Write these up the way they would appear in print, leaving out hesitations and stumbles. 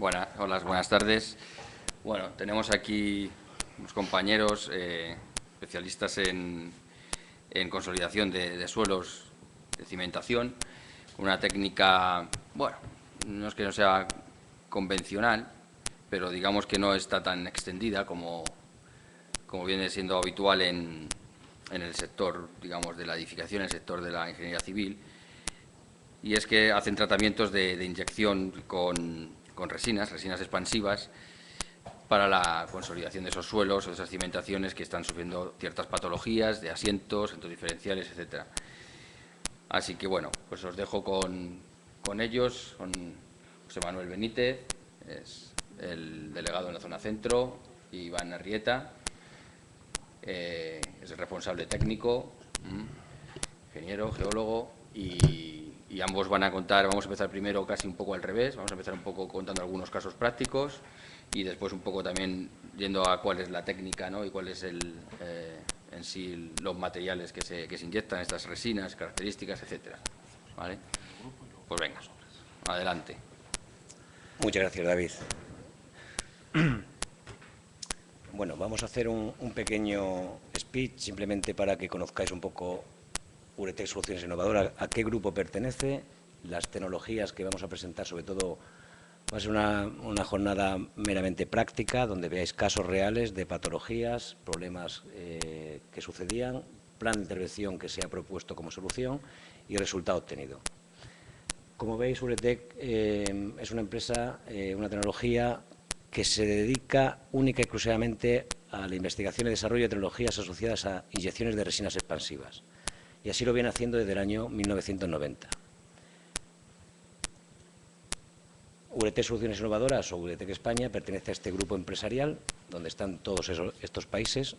Hola, buenas tardes. Bueno, tenemos aquí unos compañeros especialistas en consolidación de suelos de cimentación, con una técnica, bueno, no es que no sea convencional, pero digamos que no está tan extendida como viene siendo habitual en el sector, digamos, de la edificación, en el sector de la ingeniería civil. Y es que hacen tratamientos de inyección con resinas expansivas para la consolidación de esos suelos o de esas cimentaciones que están sufriendo ciertas patologías de asientos diferenciales, etcétera. Así que, bueno, pues os dejo con ellos, con José Manuel Benítez, es el delegado en la zona centro, y Iván Arrieta, es el responsable técnico, ingeniero, geólogo, y ambos van a contar. Vamos a empezar primero casi un poco al revés, vamos a empezar un poco contando algunos casos prácticos y después un poco también yendo a cuál es la técnica, ¿no? Y cuál es en sí los materiales que se inyectan, estas resinas, características, etcétera. ¿Vale? Pues venga, adelante. Muchas gracias, David. Bueno, vamos a hacer un pequeño speech simplemente para que conozcáis un poco Uretec Soluciones Innovadoras, a qué grupo pertenece, las tecnologías que vamos a presentar. Sobre todo va a ser una jornada meramente práctica, donde veáis casos reales de patologías, problemas que sucedían, plan de intervención que se ha propuesto como solución y resultado obtenido. Como veis, Uretec es una empresa, una tecnología que se dedica única y exclusivamente a la investigación y desarrollo de tecnologías asociadas a inyecciones de resinas expansivas. Y así lo viene haciendo desde el año 1990. Uretec Soluciones Innovadoras, o Uretec España, pertenece a este grupo empresarial, donde están todos estos países,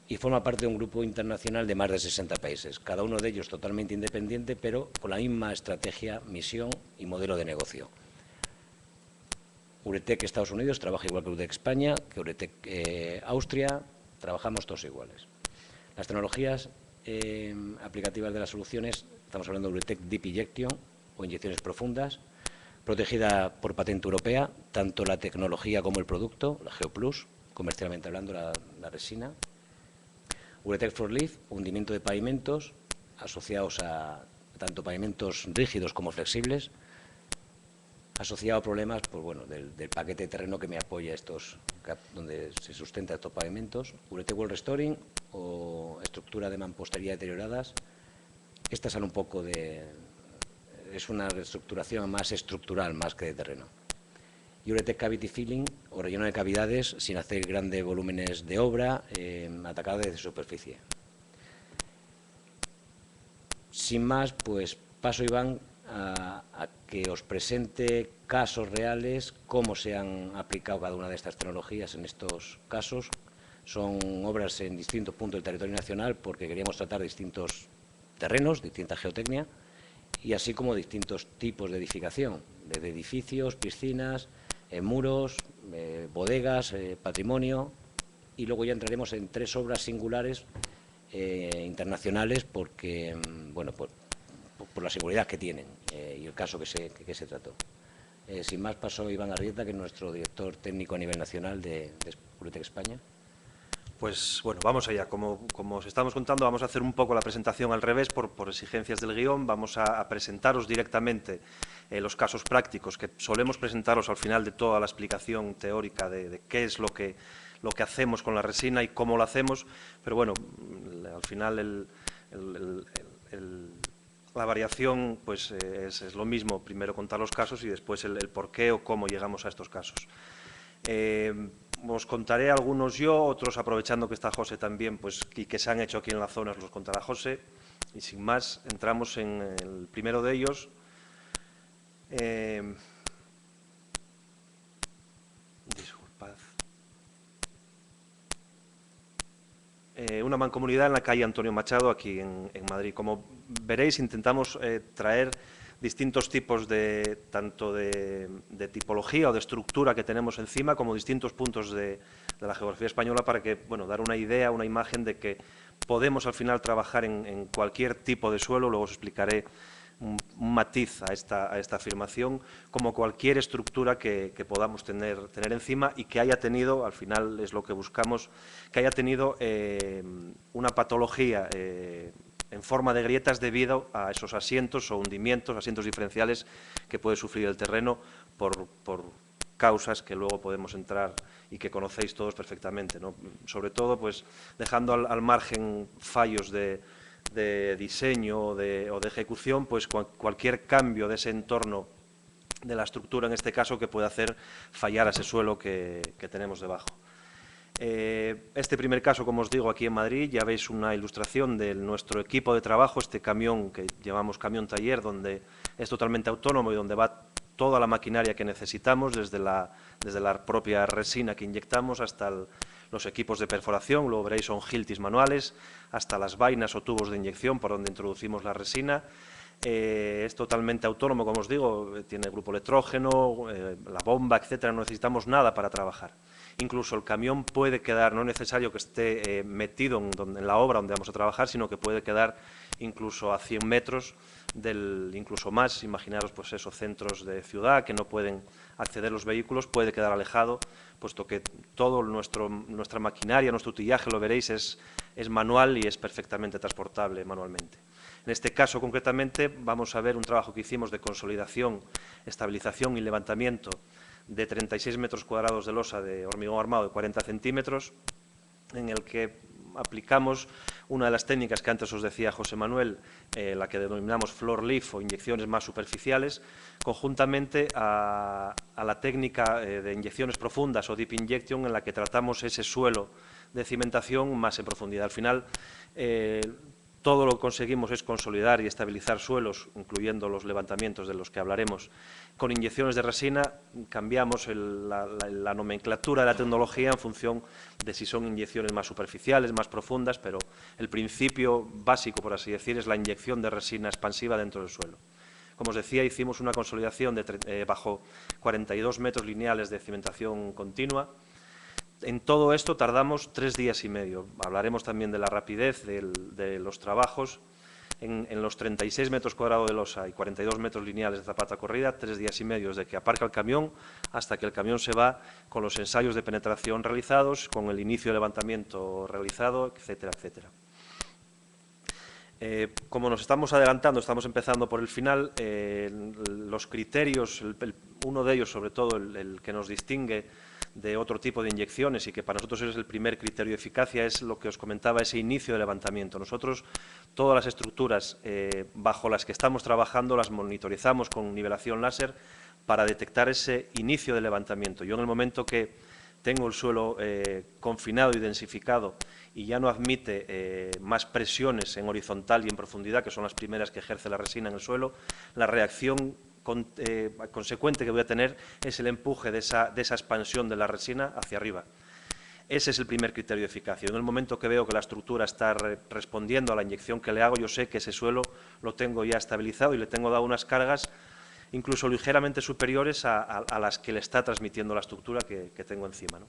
y forma parte de un grupo internacional de más de 60 países, cada uno de ellos totalmente independiente, pero con la misma estrategia, misión y modelo de negocio. Uretec Estados Unidos trabaja igual que Uretec España, que Uretec Austria, trabajamos todos iguales. Las tecnologías aplicativas de las soluciones, estamos hablando de Uretec Deep Injection o inyecciones profundas, protegida por patente europea, tanto la tecnología como el producto, la GeoPlus, comercialmente hablando, la resina. Uretec for Leaf, hundimiento de pavimentos asociados a tanto pavimentos rígidos como flexibles, asociado a problemas pues, bueno, del paquete de terreno que me apoya donde se sustenta estos pavimentos. Uretec Wall Restoring o estructura de mampostería deterioradas. Esta sale un poco es una reestructuración más estructural más que de terreno. Y Uretec Cavity Filling o relleno de cavidades sin hacer grandes volúmenes de obra, atacado desde superficie. Sin más, pues paso, Iván, a que os presente casos reales, cómo se han aplicado cada una de estas tecnologías en estos casos. Son obras en distintos puntos del territorio nacional porque queríamos tratar distintos terrenos, distinta geotecnia, y así como distintos tipos de edificación, desde edificios, piscinas, muros, bodegas, patrimonio, y luego ya entraremos en 3 obras singulares internacionales porque, bueno, por la seguridad que tienen y el caso que se trató. Sin más, paso a Iván Arrieta, que es nuestro director técnico a nivel nacional de Uretec España. Pues bueno, vamos allá. Como os estamos contando, vamos a hacer un poco la presentación al revés por exigencias del guión. Vamos a presentaros directamente los casos prácticos que solemos presentaros al final de toda la explicación teórica de qué es lo que hacemos con la resina y cómo lo hacemos. Pero bueno, al final la variación pues es lo mismo. Primero contar los casos y después el por qué o cómo llegamos a estos casos. Os contaré algunos yo, otros aprovechando que está José también, pues, y que se han hecho aquí en la zona, os los contará José. Y sin más, entramos en el primero de ellos. Disculpad. Una mancomunidad en la calle Antonio Machado, aquí en Madrid. Como veréis, intentamos traer distintos tipos tanto de tipología o de estructura que tenemos encima, como distintos puntos de la geografía española para que, bueno, dar una idea, una imagen de que podemos al final trabajar en cualquier tipo de suelo. Luego os explicaré un matiz a esta afirmación, como cualquier estructura que podamos tener encima y que haya tenido, al final es lo que buscamos, que haya tenido una patología en forma de grietas debido a esos asientos o hundimientos, asientos diferenciales que puede sufrir el terreno por causas que luego podemos entrar y que conocéis todos perfectamente, ¿no? Sobre todo, pues, dejando al margen fallos de diseño o de ejecución, pues cualquier cambio de ese entorno de la estructura, en este caso, que puede hacer fallar a ese suelo que tenemos debajo. Este primer caso, como os digo, aquí en Madrid, ya veis una ilustración de nuestro equipo de trabajo, este camión que llamamos camión taller, donde es totalmente autónomo y donde va toda la maquinaria que necesitamos, desde la propia resina que inyectamos hasta los equipos de perforación, luego veréis son Hiltis manuales, hasta las vainas o tubos de inyección por donde introducimos la resina. Es totalmente autónomo, como os digo, tiene grupo electrógeno, la bomba, etcétera, no necesitamos nada para trabajar. Incluso el camión puede quedar, no es necesario que esté metido en la obra donde vamos a trabajar, sino que puede quedar incluso a 100 metros, incluso más, imaginaros pues esos centros de ciudad que no pueden acceder los vehículos, puede quedar alejado, puesto que todo nuestra maquinaria, nuestro utillaje, lo veréis, es manual y es perfectamente transportable manualmente. En este caso, concretamente, vamos a ver un trabajo que hicimos de consolidación, estabilización y levantamiento de 36 metros cuadrados de losa de hormigón armado de 40 centímetros, en el que aplicamos una de las técnicas que antes os decía José Manuel, la que denominamos floor lift o inyecciones más superficiales, conjuntamente a la técnica de inyecciones profundas o deep injection, en la que tratamos ese suelo de cimentación más en profundidad. Al final, todo lo que conseguimos es consolidar y estabilizar suelos, incluyendo los levantamientos de los que hablaremos, con inyecciones de resina. Cambiamos la nomenclatura de la tecnología en función de si son inyecciones más superficiales, más profundas, pero el principio básico, por así decir, es la inyección de resina expansiva dentro del suelo. Como os decía, hicimos una consolidación bajo 42 metros lineales de cimentación continua. En todo esto tardamos 3 días y medio. Hablaremos también de la rapidez de los trabajos. En los 36 metros cuadrados de losa y 42 metros lineales de zapata corrida, 3 días y medio desde que aparca el camión hasta que el camión se va, con los ensayos de penetración realizados, con el inicio de levantamiento realizado, etcétera, etcétera. Como nos estamos adelantando, estamos empezando por el final, los criterios, uno de ellos sobre todo, el que nos distingue de otro tipo de inyecciones y que para nosotros es el primer criterio de eficacia, es lo que os comentaba, ese inicio de levantamiento. Nosotros todas las estructuras bajo las que estamos trabajando las monitorizamos con nivelación láser para detectar ese inicio de levantamiento. Yo en el momento que tengo el suelo confinado y densificado y ya no admite más presiones en horizontal y en profundidad, que son las primeras que ejerce la resina en el suelo, la reacción consecuente que voy a tener es el empuje de esa expansión de la resina hacia arriba. Ese es el primer criterio de eficacia. En el momento que veo que la estructura está respondiendo a la inyección que le hago, yo sé que ese suelo lo tengo ya estabilizado y le tengo dado unas cargas incluso ligeramente superiores a las que le está transmitiendo la estructura que tengo encima, ¿no?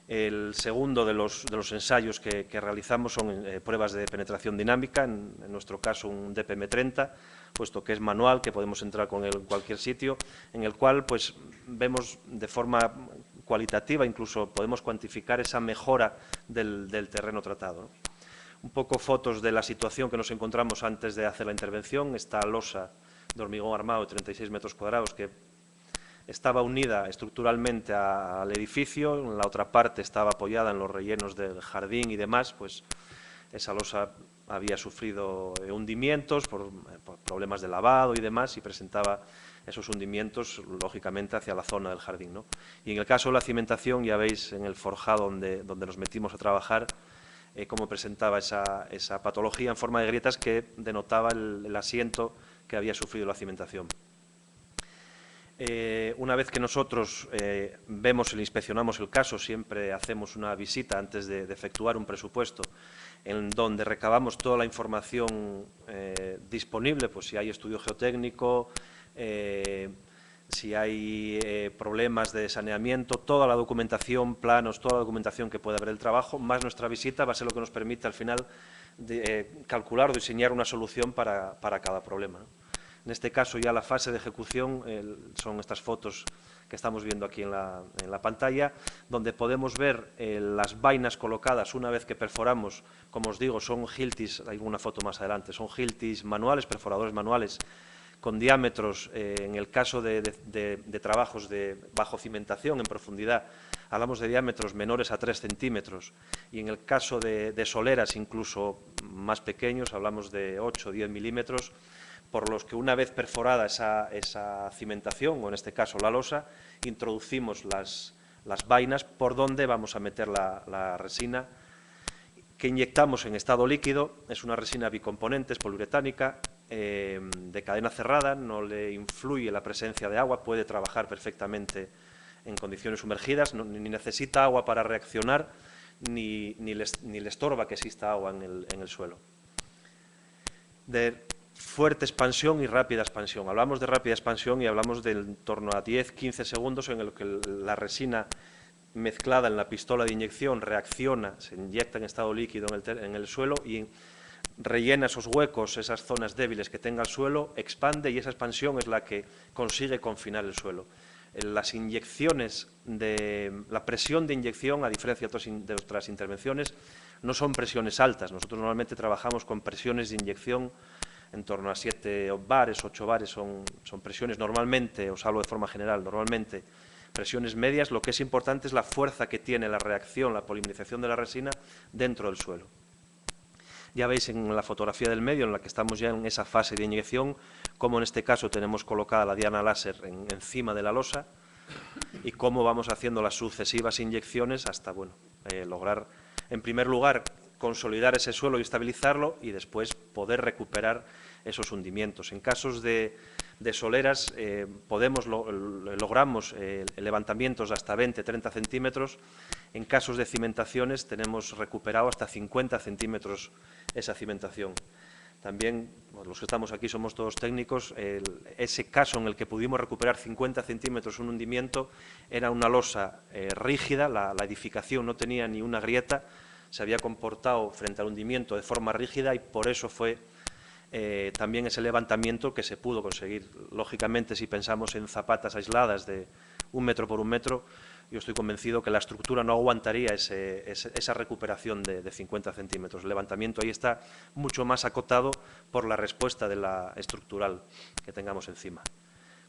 El segundo de los ensayos que realizamos son pruebas de penetración dinámica, en nuestro caso un DPM30, puesto que es manual, que podemos entrar con él en cualquier sitio, en el cual pues vemos de forma cualitativa, incluso podemos cuantificar esa mejora del terreno tratado, ¿no? Un poco fotos de la situación que nos encontramos antes de hacer la intervención. Esta losa de hormigón armado de 36 metros cuadrados que estaba unida estructuralmente al edificio, en la otra parte estaba apoyada en los rellenos del jardín y demás, pues esa losa había sufrido hundimientos por problemas de lavado y demás, y presentaba esos hundimientos, lógicamente, hacia la zona del jardín, ¿no? Y en el caso de la cimentación, ya veis en el forjado donde nos metimos a trabajar, cómo presentaba esa patología en forma de grietas que denotaba el asiento que había sufrido la cimentación. Una vez que nosotros vemos y inspeccionamos el caso, siempre hacemos una visita antes de efectuar un presupuesto, en donde recabamos toda la información disponible, pues si hay estudio geotécnico, si hay problemas de saneamiento, toda la documentación, planos, toda la documentación que pueda haber del trabajo, más nuestra visita va a ser lo que nos permite al final calcular o diseñar una solución para cada problema, ¿no? En este caso ya la fase de ejecución son estas fotos que estamos viendo aquí en la pantalla, donde podemos ver las vainas colocadas una vez que perforamos. Como os digo, son Hiltis, hay una foto más adelante, son Hiltis manuales, perforadores manuales, con diámetros, en el caso de trabajos bajo cimentación en profundidad, hablamos de diámetros menores a 3 centímetros, y en el caso de soleras incluso más pequeños, hablamos de 8 o 10 milímetros, por los que una vez perforada esa cimentación, o en este caso la losa, introducimos las vainas por donde vamos a meter la resina, que inyectamos en estado líquido. Es una resina bicomponentes, poliuretánica, de cadena cerrada, no le influye la presencia de agua, puede trabajar perfectamente en condiciones sumergidas, ni necesita agua para reaccionar, ni le estorba que exista agua en el suelo. De fuerte expansión y rápida expansión. Hablamos de rápida expansión y hablamos de en torno a 10-15 segundos en el que la resina mezclada en la pistola de inyección reacciona, se inyecta en estado líquido en el suelo y rellena esos huecos, esas zonas débiles que tenga el suelo, expande, y esa expansión es la que consigue confinar el suelo. Las inyecciones, la presión de inyección, a diferencia de otras intervenciones, no son presiones altas. Nosotros normalmente trabajamos con presiones de inyección en torno a 7 bares, 8 bares, son presiones normalmente, os hablo de forma general, normalmente presiones medias. Lo que es importante es la fuerza que tiene la reacción, la polimerización de la resina dentro del suelo. Ya veis en la fotografía del medio, en la que estamos ya en esa fase de inyección, como en este caso tenemos colocada la diana láser encima de la losa, y cómo vamos haciendo las sucesivas inyecciones hasta lograr, en primer lugar, consolidar ese suelo y estabilizarlo, y después poder recuperar esos hundimientos. En casos de soleras logramos levantamientos de hasta 20-30 centímetros. En casos de cimentaciones tenemos recuperado hasta 50 centímetros esa cimentación. También, los que estamos aquí somos todos técnicos, ese caso en el que pudimos recuperar 50 centímetros un hundimiento era una losa rígida, la edificación no tenía ni una grieta, se había comportado frente al hundimiento de forma rígida, y por eso fue también ese levantamiento que se pudo conseguir. Lógicamente, si pensamos en zapatas aisladas de 1 metro por 1 metro, yo estoy convencido que la estructura no aguantaría esa recuperación de 50 centímetros. El levantamiento ahí está mucho más acotado por la respuesta de la estructural que tengamos encima.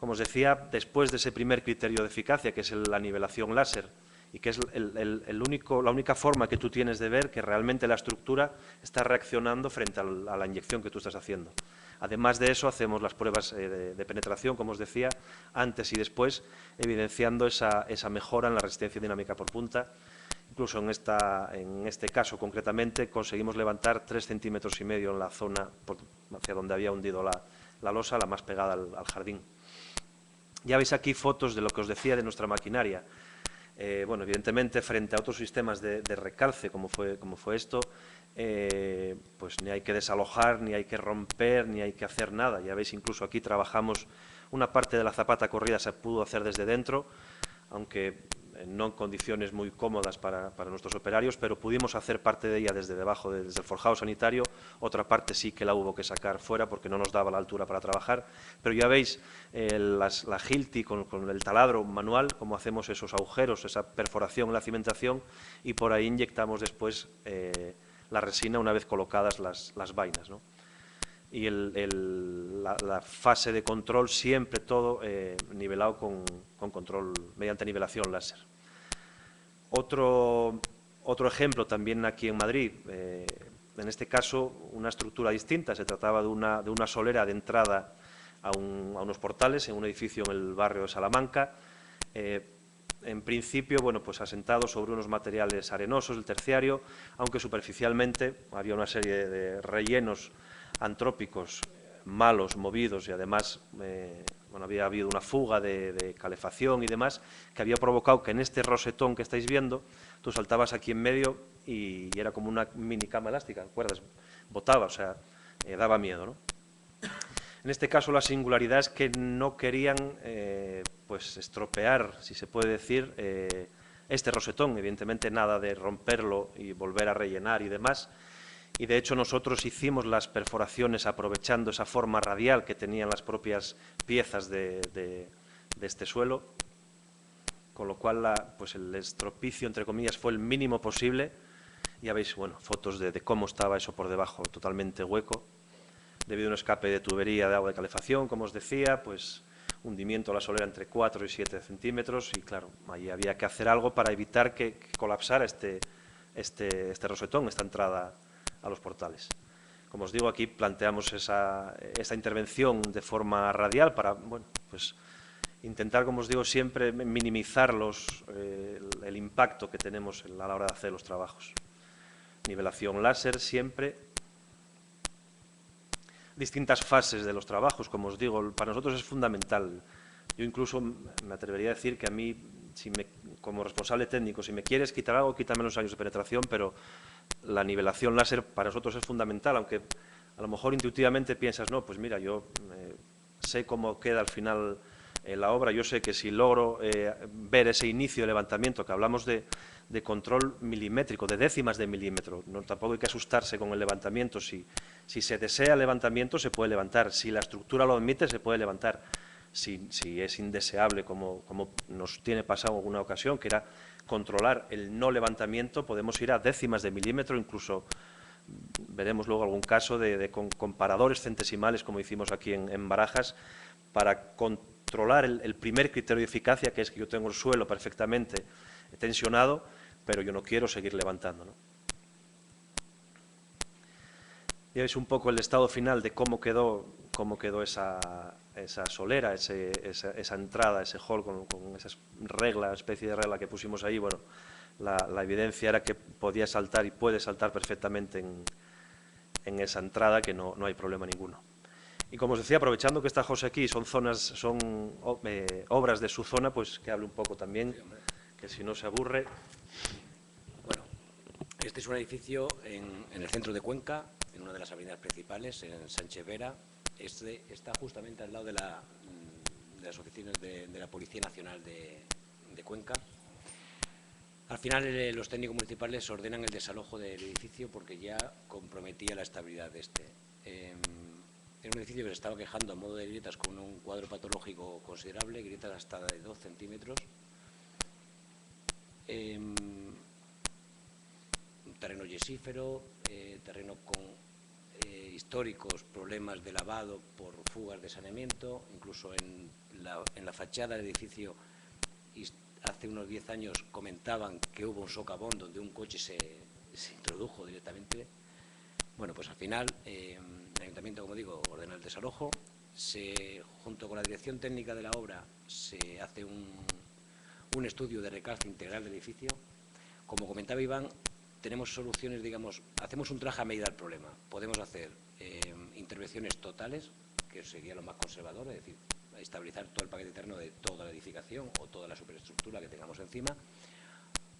Como os decía, después de ese primer criterio de eficacia, que es la nivelación láser, y que es la única forma que tú tienes de ver que realmente la estructura está reaccionando frente a la inyección que tú estás haciendo. Además de eso, hacemos las pruebas de penetración, como os decía, antes y después, evidenciando esa mejora en la resistencia dinámica por punta. Incluso en este caso, concretamente, conseguimos levantar 3,5 centímetros en la zona hacia donde había hundido la losa, la más pegada al jardín. Ya veis aquí fotos de lo que os decía de nuestra maquinaria. Evidentemente, frente a otros sistemas de recalce, como fue esto, pues ni hay que desalojar, ni hay que romper, ni hay que hacer nada. Ya veis, incluso aquí trabajamos, una parte de la zapata corrida se pudo hacer desde dentro, aunque no en condiciones muy cómodas para nuestros operarios, pero pudimos hacer parte de ella desde debajo, desde el forjado sanitario. Otra parte sí que la hubo que sacar fuera porque no nos daba la altura para trabajar. Pero ya veis la Hilti con el taladro manual, cómo hacemos esos agujeros, esa perforación en la cimentación, y por ahí inyectamos después la resina una vez colocadas las vainas, ¿no? Y la fase de control siempre todo nivelado con control mediante nivelación láser. Otro ejemplo también aquí en Madrid, en este caso una estructura distinta, se trataba de una solera de entrada a unos portales en un edificio en el barrio de Salamanca, en principio, pues asentado sobre unos materiales arenosos del terciario, aunque superficialmente había una serie de rellenos antrópicos malos, movidos, y además había habido una fuga de calefacción y demás, que había provocado que en este rosetón que estáis viendo, tú saltabas aquí en medio y era como una mini cama elástica, ¿recuerdas? Botaba, o sea, daba miedo, ¿no? En este caso la singularidad es que no querían pues estropear, si se puede decir, este rosetón, evidentemente nada de romperlo y volver a rellenar y demás, y de hecho nosotros hicimos las perforaciones aprovechando esa forma radial que tenían las propias piezas de este suelo, con lo cual pues el estropicio, entre comillas, fue el mínimo posible. Ya veis, bueno, fotos de cómo estaba eso por debajo, totalmente hueco, debido a un escape de tubería de agua de calefacción, como os decía, pues hundimiento a la solera entre 4 y 7 centímetros, y claro, ahí había que hacer algo para evitar que colapsara este rosetón, esta entrada a los portales. Como os digo, aquí planteamos esa intervención de forma radial para, bueno, pues intentar, como os digo, siempre minimizar el impacto que tenemos a la hora de hacer los trabajos. Nivelación láser siempre. Distintas fases de los trabajos, como os digo, para nosotros es fundamental. Yo incluso me atrevería a decir que a mí, como responsable técnico, si me quieres quitar algo, quítame los años de penetración, pero la nivelación láser para nosotros es fundamental, aunque a lo mejor intuitivamente piensas, no, pues mira, yo sé cómo queda al final la obra, yo sé que si logro ver ese inicio de levantamiento, que hablamos de control milimétrico, de décimas de milímetro, no, tampoco hay que asustarse con el levantamiento, si se desea levantamiento se puede levantar, si la estructura lo admite se puede levantar, si es indeseable, como nos tiene pasado en alguna ocasión, que era controlar el no levantamiento, podemos ir a décimas de milímetro, incluso veremos luego algún caso de comparadores centesimales, como hicimos aquí en Barajas, para controlar el primer criterio de eficacia, que es que yo tengo el suelo perfectamente tensionado, pero yo no quiero seguir levantando, ¿no? Ya veis un poco el estado final de cómo quedó esa solera, esa entrada, ese hall con esa especie de regla que pusimos ahí. Bueno, la evidencia era que podía saltar y puede saltar perfectamente en esa entrada, que no hay problema ninguno. Y como os decía, aprovechando que está José aquí, son obras de su zona, pues que hable un poco también, que si no se aburre. Bueno, este es un edificio en el centro de Cuenca, en una de las avenidas principales, en Sánchez Vera. Este está justamente al lado de las oficinas de la Policía Nacional de Cuenca. Al final, los técnicos municipales ordenan el desalojo del edificio porque ya comprometía la estabilidad de este. Era un edificio que se estaba quejando a modo de grietas con un cuadro patológico considerable, grietas hasta de 2 centímetros. Terreno yesífero, terreno con históricos problemas de lavado por fugas de saneamiento, incluso en la fachada del edificio hace unos 10 años comentaban que hubo un socavón donde un coche se introdujo directamente. Bueno, pues al final el Ayuntamiento, como digo, ordena el desalojo, junto con la dirección técnica de la obra se hace un estudio de recalce integral del edificio. Como comentaba Iván, tenemos soluciones, digamos, hacemos un traje a medida del problema. Podemos hacer intervenciones totales, que sería lo más conservador, es decir, estabilizar todo el paquete interno de toda la edificación o toda la superestructura que tengamos encima,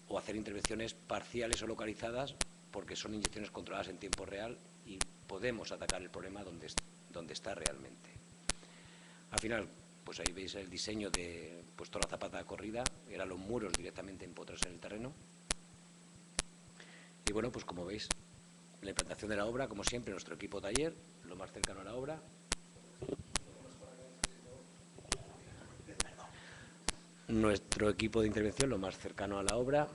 o hacer intervenciones parciales o localizadas, porque son inyecciones controladas en tiempo real y podemos atacar el problema donde está realmente. Al final, pues ahí veis el diseño de toda la zapata de corrida, eran los muros directamente empotrados en el terreno. Y bueno, pues como veis, la implantación de la obra, como siempre, nuestro equipo taller, lo más cercano a la obra. Nuestro equipo de intervención, lo más cercano a la obra.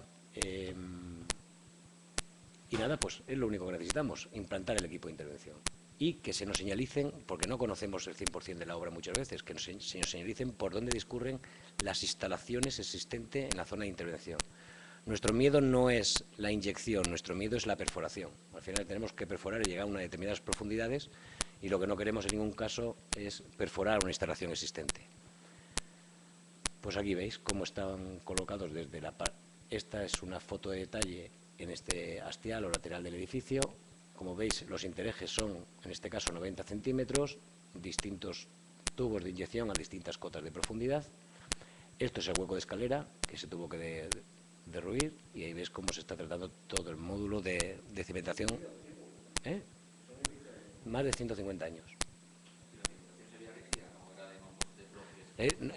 Y nada, pues es lo único que necesitamos, implantar el equipo de intervención. Y que se nos señalicen, porque no conocemos el 100% de la obra muchas veces, que se nos señalicen por dónde discurren las instalaciones existentes en la zona de intervención. Nuestro miedo no es la inyección, nuestro miedo es la perforación. Al final tenemos que perforar y llegar a unas determinadas profundidades y lo que no queremos en ningún caso es perforar una instalación existente. Pues aquí veis cómo están colocados desde la parte. Esta es una foto de detalle en este hastial o lateral del edificio. Como veis, los interejes son, en este caso, 90 centímetros, distintos tubos de inyección a distintas cotas de profundidad. Esto es el hueco de escalera que se tuvo que derruir y ahí ves cómo se está tratando todo el módulo de cimentación. Más de 150 años.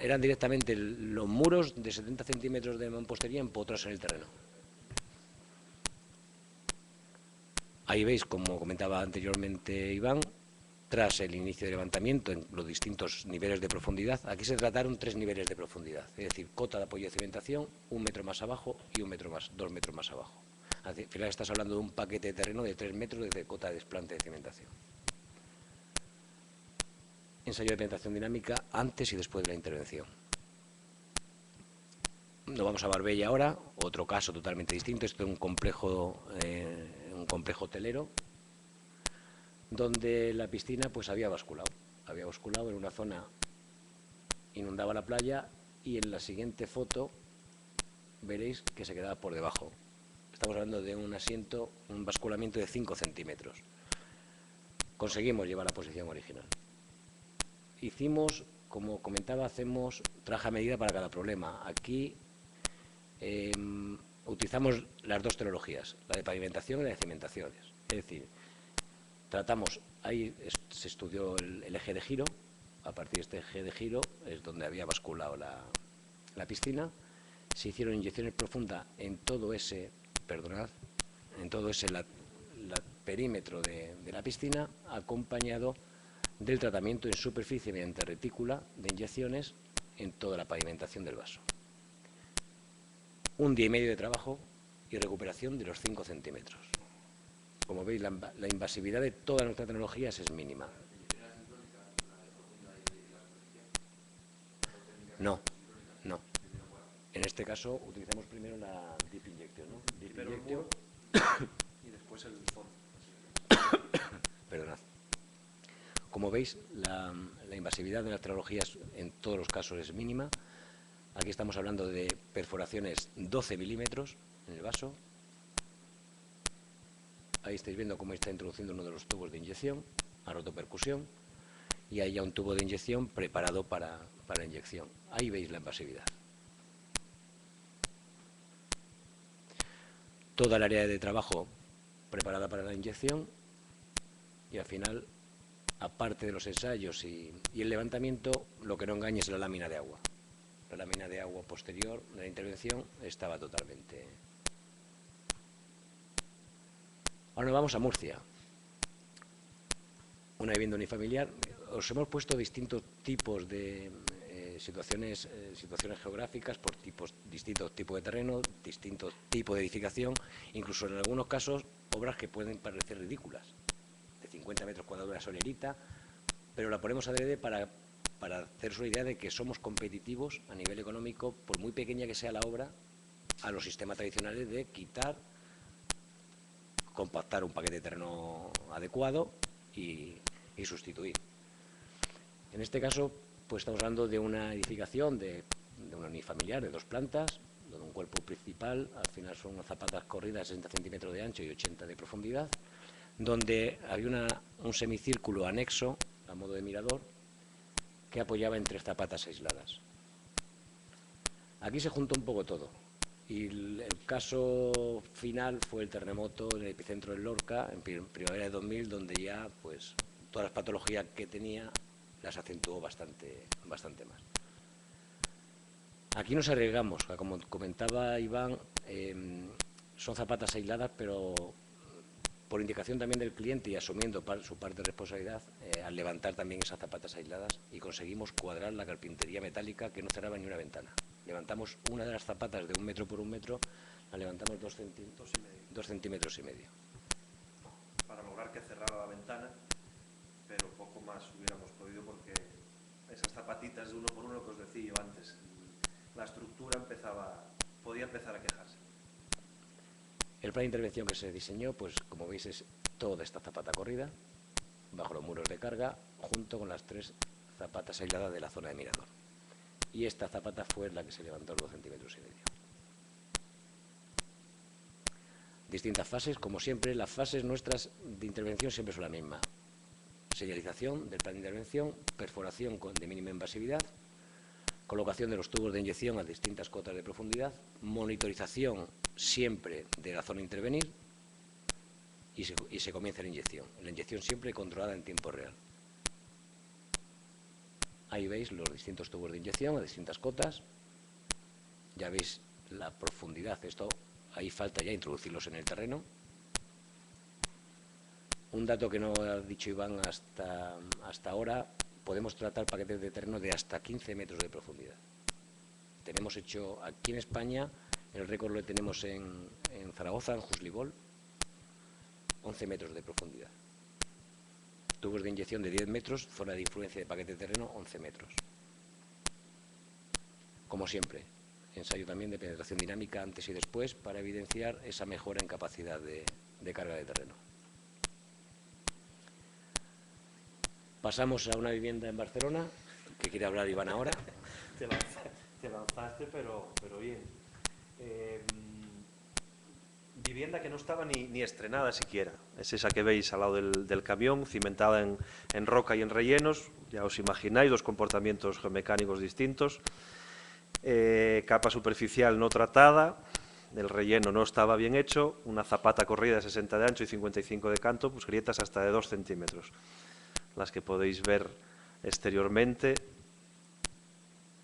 Eran directamente los muros de 70 centímetros de mampostería empotrados en el terreno. Ahí veis, como comentaba anteriormente Iván, tras el inicio de levantamiento en los distintos niveles de profundidad, aquí se trataron 3 niveles de profundidad, es decir, cota de apoyo de cimentación, 1 metro más abajo y 2 metros más abajo. Al final estás hablando de un paquete de terreno de 3 metros desde cota de desplante de cimentación. Ensayo de penetración dinámica antes y después de la intervención. Nos vamos a Marbella ahora, otro caso totalmente distinto. Esto es un complejo hotelero, donde la piscina pues había basculado en una zona, inundaba la playa, y en la siguiente foto veréis que se quedaba por debajo. Estamos hablando de un asiento, un basculamiento de 5 centímetros. Conseguimos llevar la posición original. Hicimos, como comentaba, hacemos traje a medida para cada problema. Aquí utilizamos las 2 tecnologías, la de pavimentación y la de cimentaciones. Es decir, tratamos, ahí se estudió el eje de giro. A partir de este eje de giro es donde había basculado la piscina. Se hicieron inyecciones profundas en todo ese, perímetro de la piscina, acompañado del tratamiento en superficie mediante retícula de inyecciones en toda la pavimentación del vaso. 1 día y medio de trabajo y recuperación de los 5 centímetros. Como veis, la invasividad de todas nuestras tecnologías es mínima. No. En este caso utilizamos primero la Deep Injection, ¿no? Deep Injection. Y después el fondo. Perdonad. Como veis, la invasividad de las tecnologías en todos los casos es mínima. Aquí estamos hablando de perforaciones 12 milímetros en el vaso. Ahí estáis viendo cómo está introduciendo uno de los tubos de inyección, a rotopercusión, y hay ya un tubo de inyección preparado para inyección. Ahí veis la invasividad. Toda el área de trabajo preparada para la inyección, y al final, aparte de los ensayos y el levantamiento, lo que no engaña es la lámina de agua. La lámina de agua posterior de la intervención estaba totalmente. Ahora nos vamos a Murcia. Una vivienda unifamiliar. Os hemos puesto distintos tipos de situaciones geográficas por distintos tipos de terreno, distintos tipos de edificación, incluso en algunos casos obras que pueden parecer ridículas, de 50 metros cuadrados de la solerita, pero la ponemos adrede para haceros una idea de que somos competitivos a nivel económico, por muy pequeña que sea la obra, a los sistemas tradicionales de quitar, compactar un paquete de terreno adecuado y sustituir. En este caso, pues estamos hablando de una edificación de una unifamiliar de 2 plantas, donde un cuerpo principal, al final son unas zapatas corridas de 60 centímetros de ancho y 80 de profundidad, donde había un semicírculo anexo, a modo de mirador, que apoyaba en 3 zapatas aisladas. Aquí se juntó un poco todo. Y el caso final fue el terremoto en el epicentro del Lorca, en primavera de 2000, donde ya pues todas las patologías que tenía las acentuó bastante más. Aquí nos arriesgamos, como comentaba Iván, son zapatas aisladas, pero por indicación también del cliente y asumiendo su parte de responsabilidad, al levantar también esas zapatas aisladas, y conseguimos cuadrar la carpintería metálica que no cerraba ni una ventana. Levantamos una de las zapatas de 1 metro por 1 metro, la levantamos 2 centímetros y medio. Para lograr que cerrara la ventana, pero poco más hubiéramos podido, porque esas zapatitas de 1 por 1 que os decía yo antes, la estructura podía empezar a quejarse. El plan de intervención que se diseñó, pues como veis, es toda esta zapata corrida, bajo los muros de carga, junto con las 3 zapatas aisladas de la zona de mirador. Y esta zapata fue la que se levantó 2 centímetros y medio. Distintas fases, como siempre, las fases nuestras de intervención siempre son la misma. Señalización del plan de intervención, perforación de mínima invasividad, colocación de los tubos de inyección a distintas cotas de profundidad, monitorización siempre de la zona a intervenir, y se comienza la inyección. La inyección siempre controlada en tiempo real. Ahí veis los distintos tubos de inyección a distintas cotas. Ya veis la profundidad. Ahí falta ya introducirlos en el terreno. Un dato que no ha dicho Iván hasta ahora, podemos tratar paquetes de terreno de hasta 15 metros de profundidad. Tenemos hecho aquí en España, el récord lo tenemos en Zaragoza, en Juslibol, 11 metros de profundidad. Tubos de inyección de 10 metros, zona de influencia de paquete de terreno, 11 metros. Como siempre, ensayo también de penetración dinámica antes y después para evidenciar esa mejora en capacidad de carga de terreno. Pasamos a una vivienda en Barcelona, que quiere hablar Iván ahora. Te lanzaste, pero bien. Vivienda que no estaba ni estrenada siquiera. Es esa que veis al lado del camión, cimentada en roca y en rellenos. Ya os imagináis, dos comportamientos geomecánicos distintos. Capa superficial no tratada, el relleno no estaba bien hecho, una zapata corrida de 60 de ancho y 55 de canto, pues grietas hasta de 2 centímetros. Las que podéis ver exteriormente.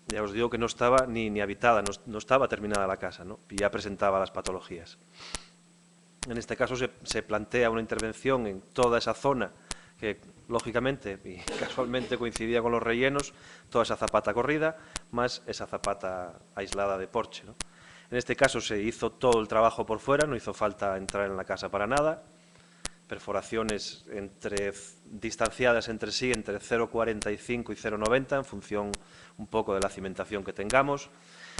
Ya os digo que no estaba ni habitada, no estaba terminada la casa, ¿no? Y ya presentaba las patologías. En este caso se plantea una intervención en toda esa zona que, lógicamente y casualmente coincidía con los rellenos, toda esa zapata corrida, más esa zapata aislada de porche, ¿no? En este caso se hizo todo el trabajo por fuera, no hizo falta entrar en la casa para nada. Perforaciones distanciadas entre sí entre 0,45 y 0,90 en función un poco de la cimentación que tengamos.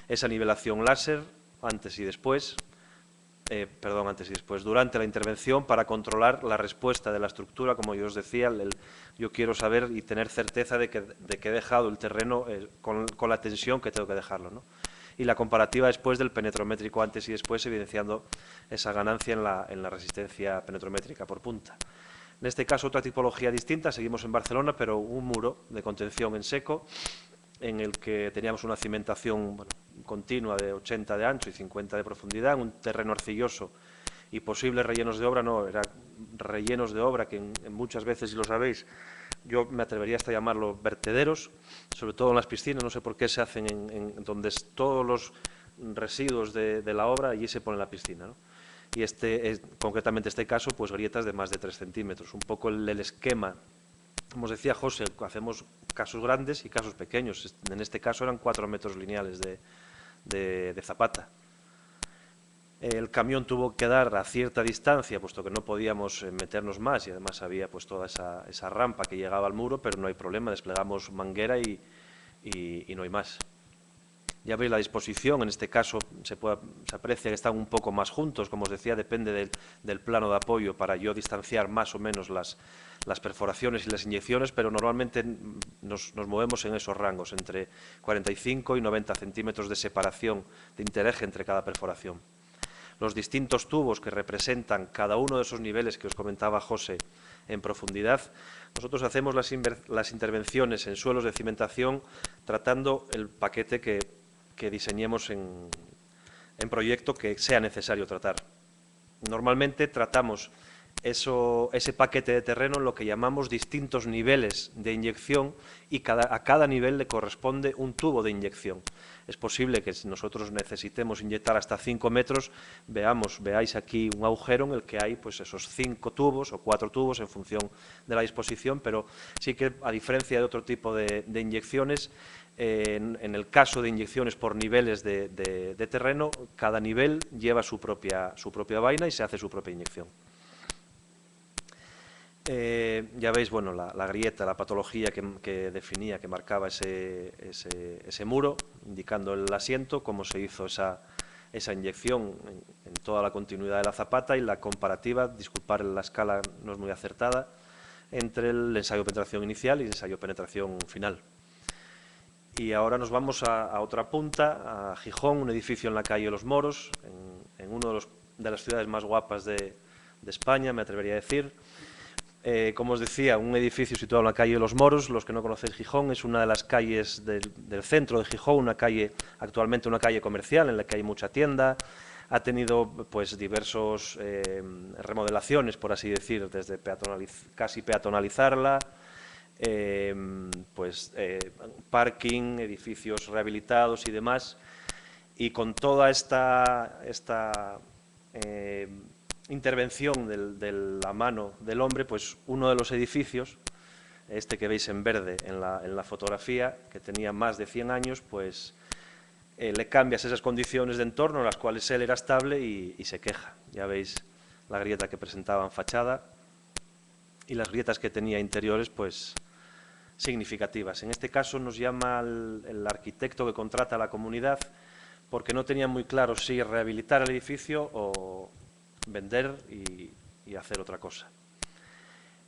Esa nivelación láser antes y después, durante la intervención para controlar la respuesta de la estructura, como yo os decía, yo quiero saber y tener certeza de que he dejado el terreno con la tensión que tengo que dejarlo, ¿no? Y la comparativa después del penetrométrico antes y después, evidenciando esa ganancia en la resistencia penetrométrica por punta. En este caso, otra tipología distinta, seguimos en Barcelona, pero un muro de contención en seco, en el que teníamos una cimentación continua de 80 de ancho y 50 de profundidad, en un terreno arcilloso y posibles rellenos de obra, no, eran rellenos de obra que en muchas veces, si lo sabéis, yo me atrevería hasta a llamarlo vertederos, sobre todo en las piscinas, no sé por qué se hacen en donde todos los residuos de la obra, allí se pone la piscina, ¿no? Y concretamente este caso, pues grietas de más de 3 centímetros, un poco el esquema. Como os decía José, hacemos casos grandes y casos pequeños. En este caso eran 4 metros lineales de zapata. El camión tuvo que dar a cierta distancia, puesto que no podíamos meternos más, y además había pues toda esa rampa que llegaba al muro, pero no hay problema, desplegamos manguera y no hay más. Ya veis la disposición, en este caso se aprecia que están un poco más juntos, como os decía, depende del plano de apoyo para yo distanciar más o menos las perforaciones y las inyecciones, pero normalmente nos movemos en esos rangos, entre 45 y 90 centímetros de separación de intereje entre cada perforación. Los distintos tubos que representan cada uno de esos niveles que os comentaba José en profundidad, nosotros hacemos las intervenciones en suelos de cimentación tratando el paquete que diseñemos en proyecto que sea necesario tratar. Normalmente tratamos ese paquete de terreno en lo que llamamos distintos niveles de inyección y a cada nivel le corresponde un tubo de inyección. Es posible que si nosotros necesitemos inyectar hasta 5 metros, veáis aquí un agujero en el que hay pues esos 5 tubos o 4 tubos en función de la disposición, pero sí que a diferencia de otro tipo de inyecciones, en el caso de inyecciones por niveles de terreno, cada nivel lleva su propia vaina y se hace su propia inyección. Ya veis, bueno, la grieta, la patología que definía, que marcaba ese muro, indicando el asiento, cómo se hizo esa inyección en toda la continuidad de la zapata y la comparativa, disculpar la escala no es muy acertada, entre el ensayo de penetración inicial y el ensayo de penetración final. Y ahora nos vamos a otra punta, a Gijón, un edificio en la calle Los Moros, en una de las ciudades más guapas de España, me atrevería a decir. Como os decía, un edificio situado en la calle Los Moros. Los que no conocéis Gijón, es una de las calles del centro de Gijón, actualmente una calle comercial en la que hay mucha tienda. Ha tenido pues diversos remodelaciones, por así decir, desde casi peatonalizarla, parking, edificios rehabilitados y demás. Y con toda esta intervención de la mano del hombre, pues uno de los edificios, este que veis en verde en la fotografía, que tenía más de 100 años, pues le cambias esas condiciones de entorno en las cuales él era estable y se queja. Ya veis la grieta que presentaba en fachada y las grietas que tenía interiores, pues significativas. En este caso nos llama el arquitecto que contrata a la comunidad porque no tenía muy claro si rehabilitar el edificio o vender y hacer otra cosa.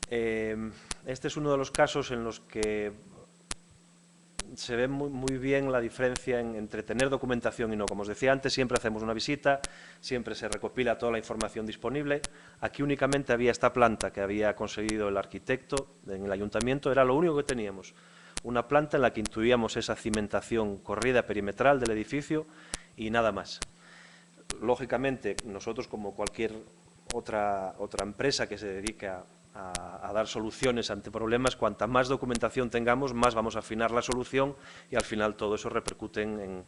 Este es uno de los casos en los que se ve muy bien la diferencia entre tener documentación y no. Como os decía antes, siempre hacemos una visita, siempre se recopila toda la información disponible. Aquí únicamente había esta planta que había conseguido el arquitecto en el ayuntamiento, era lo único que teníamos. Una planta en la que intuíamos esa cimentación corrida perimetral del edificio y nada más. Lógicamente, nosotros, como cualquier otra empresa que se dedique a dar soluciones ante problemas, cuanta más documentación tengamos, más vamos a afinar la solución y al final todo eso repercute en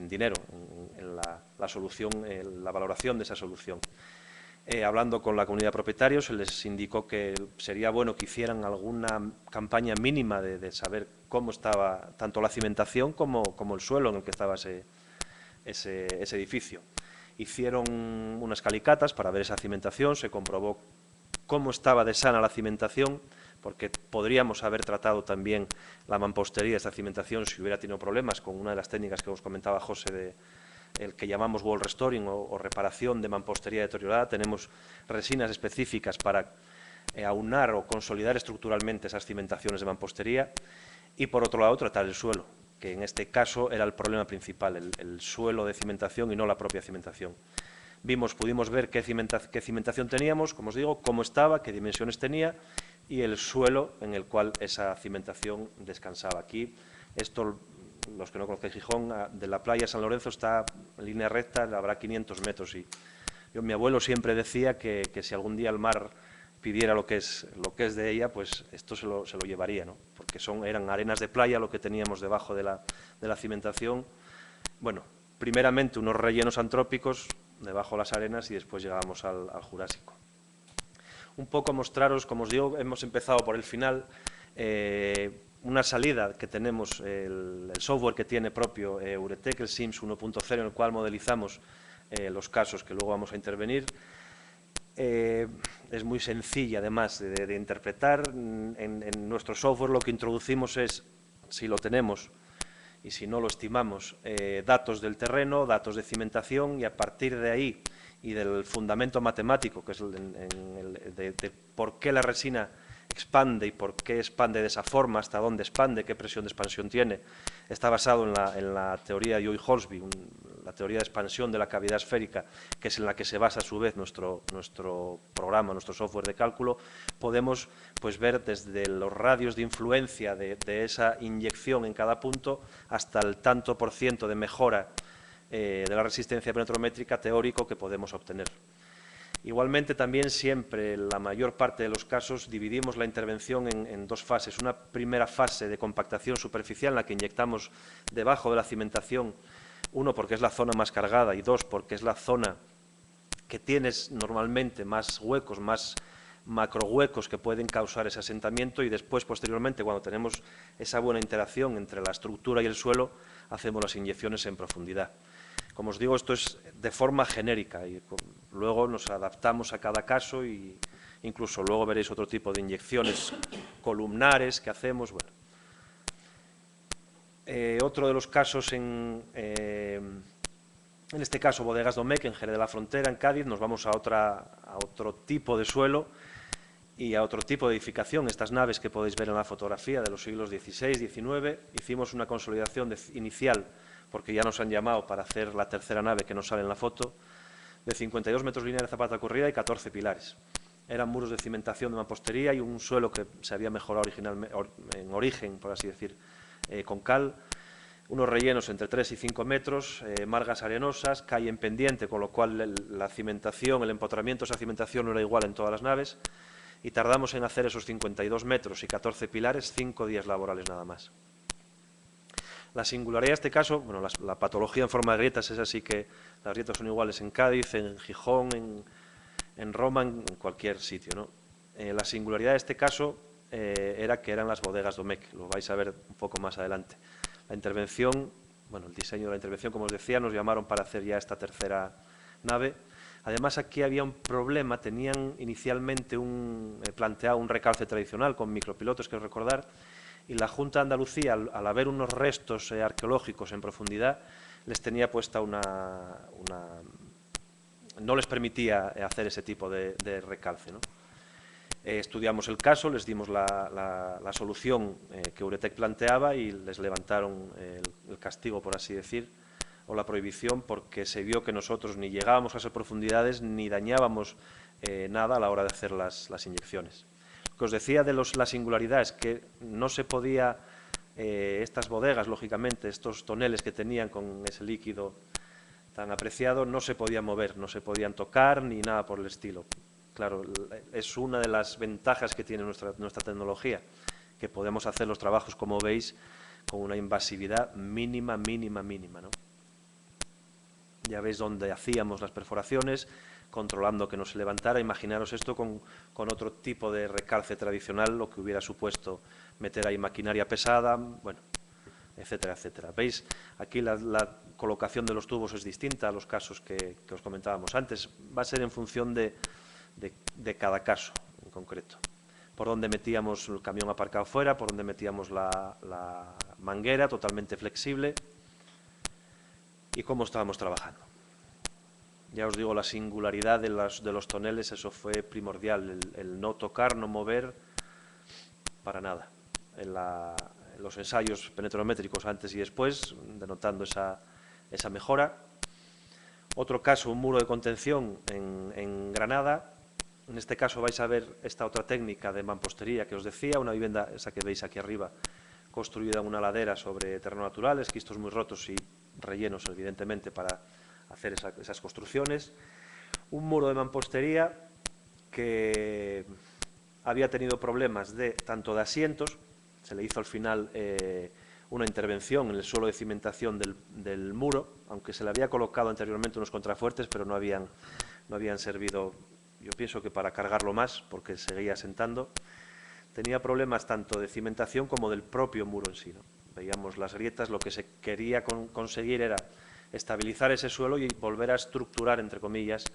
dinero, en la solución, en la valoración de esa solución. Hablando con la comunidad de propietarios, se les indicó que sería bueno que hicieran alguna campaña mínima de saber cómo estaba tanto la cimentación como el suelo en el que estaba ese edificio. Hicieron unas calicatas para ver esa cimentación, se comprobó cómo estaba de sana la cimentación, porque podríamos haber tratado también la mampostería de esta cimentación si hubiera tenido problemas con una de las técnicas que os comentaba José, el que llamamos wall restoring o reparación de mampostería deteriorada. Tenemos resinas específicas para aunar o consolidar estructuralmente esas cimentaciones de mampostería y, por otro lado, tratar el suelo, que en este caso era el problema principal, el suelo de cimentación y no la propia cimentación. Pudimos ver qué cimentación teníamos, como os digo, cómo estaba, qué dimensiones tenía y el suelo en el cual esa cimentación descansaba. Aquí, esto, los que no conozcáis Gijón, de la playa San Lorenzo está en línea recta, habrá 500 metros. Y mi abuelo siempre decía que si algún día el mar pidiera lo que es de ella, pues esto se lo llevaría, ¿no? Porque eran arenas de playa lo que teníamos debajo de la cimentación. Bueno, primeramente unos rellenos antrópicos debajo de las arenas y después llegamos al Jurásico. Un poco mostraros, como os digo, hemos empezado por el final, una salida que tenemos, el software que tiene propio Euretec, el SIMS 1.0, en el cual modelizamos los casos que luego vamos a intervenir. Es muy sencilla, además, de interpretar. En nuestro software lo que introducimos es, si lo tenemos, y si no lo estimamos, datos del terreno, datos de cimentación, y a partir de ahí y del fundamento matemático, que es de por qué la resina expande y por qué expande de esa forma, hasta dónde expande, qué presión de expansión tiene, está basado en la teoría de Joy-Horsby, la teoría de expansión de la cavidad esférica, que es en la que se basa a su vez nuestro programa, nuestro software de cálculo. Podemos pues ver desde los radios de influencia de esa inyección en cada punto hasta el tanto por ciento de mejora de la resistencia penetrométrica teórico que podemos obtener. Igualmente, también siempre, en la mayor parte de los casos, dividimos la intervención en dos fases. Una primera fase de compactación superficial en la que inyectamos debajo de la cimentación, uno, porque es la zona más cargada, y dos, porque es la zona que tienes normalmente más huecos, más macrohuecos que pueden causar ese asentamiento, y después, posteriormente, cuando tenemos esa buena interacción entre la estructura y el suelo, hacemos las inyecciones en profundidad. Como os digo, esto es de forma genérica y luego nos adaptamos a cada caso e incluso luego veréis otro tipo de inyecciones columnares que hacemos. Bueno. Otro de los casos, en este caso Bodegas Domecq, en Jerez de la Frontera, en Cádiz, nos vamos a otro tipo de suelo y a otro tipo de edificación. Estas naves que podéis ver en la fotografía de los siglos XVI, XIX, hicimos una consolidación inicial, porque ya nos han llamado para hacer la tercera nave que nos sale en la foto, de 52 metros lineales de zapata corrida y 14 pilares. Eran muros de cimentación de mampostería y un suelo que se había mejorado en origen, por así decir, con cal, unos rellenos entre 3 y 5 metros, margas arenosas, calle en pendiente, con lo cual la cimentación, el empotramiento de esa cimentación no era igual en todas las naves, y tardamos en hacer esos 52 metros y 14 pilares 5 días laborales nada más. La singularidad de este caso, bueno, la patología en forma de grietas es así que las grietas son iguales en Cádiz, en Gijón, en Roma, en cualquier sitio, ¿no? La singularidad de este caso era que eran las bodegas Domecq, lo vais a ver un poco más adelante. La intervención, bueno, el diseño de la intervención, como os decía, nos llamaron para hacer ya esta tercera nave. Además, aquí había un problema, tenían inicialmente planteado un recalce tradicional con micropilotos, quiero recordar, y la Junta de Andalucía, al haber unos restos arqueológicos en profundidad, les tenía puesta no les permitía hacer ese tipo de recalce, ¿no? Estudiamos el caso, les dimos la solución que Euretec planteaba y les levantaron el castigo, por así decir, o la prohibición, porque se vio que nosotros ni llegábamos a esas profundidades ni dañábamos nada a la hora de hacer las inyecciones. Lo que os decía de la singularidad es que no se podía, estas bodegas, lógicamente, estos toneles que tenían con ese líquido tan apreciado, no se podían mover, no se podían tocar ni nada por el estilo. Claro, es una de las ventajas que tiene nuestra tecnología, que podemos hacer los trabajos, como veis, con una invasividad mínima, ¿no? Ya veis dónde hacíamos las perforaciones, controlando que no se levantara. Imaginaros esto con otro tipo de recalce tradicional, lo que hubiera supuesto meter ahí maquinaria pesada, bueno, etcétera, etcétera. Veis, aquí la colocación de los tubos es distinta a los casos que os comentábamos antes. Va a ser en función de cada caso en concreto. Por dónde metíamos el camión aparcado fuera, por dónde metíamos la manguera totalmente flexible y cómo estábamos trabajando. Ya os digo, la singularidad de los toneles, eso fue primordial, el no tocar, no mover, para nada. En los ensayos penetrométricos antes y después, denotando esa mejora. Otro caso, un muro de contención en Granada. En este caso vais a ver esta otra técnica de mampostería que os decía, una vivienda, esa que veis aquí arriba, construida en una ladera sobre terreno natural, esquistos muy rotos y rellenos, evidentemente, para hacer esas construcciones. Un muro de mampostería que había tenido problemas tanto de asientos, se le hizo al final una intervención en el suelo de cimentación del muro, aunque se le había colocado anteriormente unos contrafuertes, pero no habían servido, yo pienso que para cargarlo más, porque seguía asentando. Tenía problemas tanto de cimentación como del propio muro en sí, ¿no? Veíamos las grietas, lo que se quería conseguir era estabilizar ese suelo y volver a estructurar, entre comillas,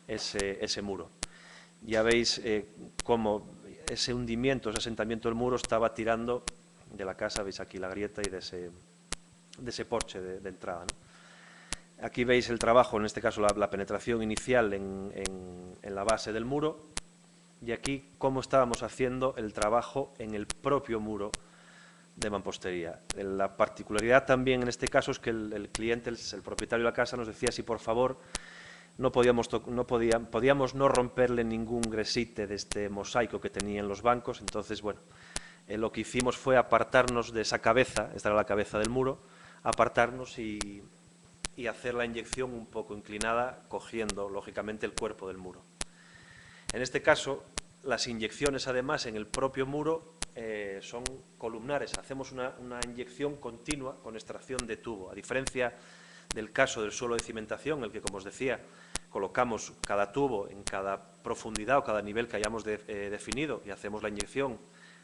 ese muro. Ya veis cómo ese hundimiento, ese asentamiento del muro estaba tirando de la casa, veis aquí la grieta y de ese porche de entrada, ¿no? Aquí veis el trabajo, en este caso la penetración inicial en la base del muro, y aquí cómo estábamos haciendo el trabajo en el propio muro de mampostería. La particularidad también en este caso es que el cliente, el propietario de la casa, nos decía si por favor podíamos no romperle ningún gresite de este mosaico que tenía en los bancos. Entonces, bueno, lo que hicimos fue apartarnos de esa cabeza, esta era la cabeza del muro, apartarnos y hacer la inyección un poco inclinada, cogiendo lógicamente el cuerpo del muro. En este caso, las inyecciones además en el propio muro son columnares, hacemos una inyección continua con extracción de tubo, a diferencia del caso del suelo de cimentación, en el que, como os decía, colocamos cada tubo en cada profundidad o cada nivel que hayamos definido y hacemos la inyección,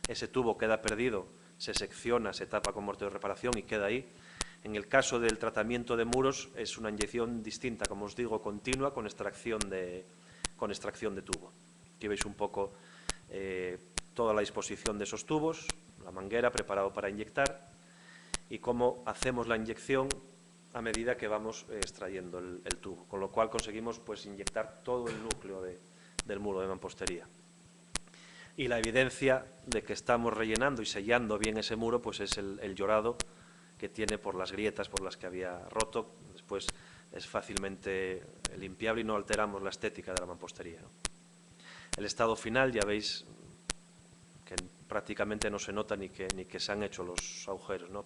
ese tubo queda perdido, se secciona, se tapa con mortero de reparación y queda ahí. En el caso del tratamiento de muros es una inyección distinta, como os digo, continua con extracción de tubo. Aquí veis un poco toda la disposición de esos tubos, la manguera preparado para inyectar y cómo hacemos la inyección a medida que vamos extrayendo el tubo, con lo cual conseguimos pues inyectar todo el núcleo del muro de mampostería. Y la evidencia de que estamos rellenando y sellando bien ese muro pues es el llorado que tiene por las grietas por las que había roto. Después es fácilmente limpiable y no alteramos la estética de la mampostería, ¿no? El estado final ya veis que prácticamente no se nota ni que se han hecho los agujeros, ¿no?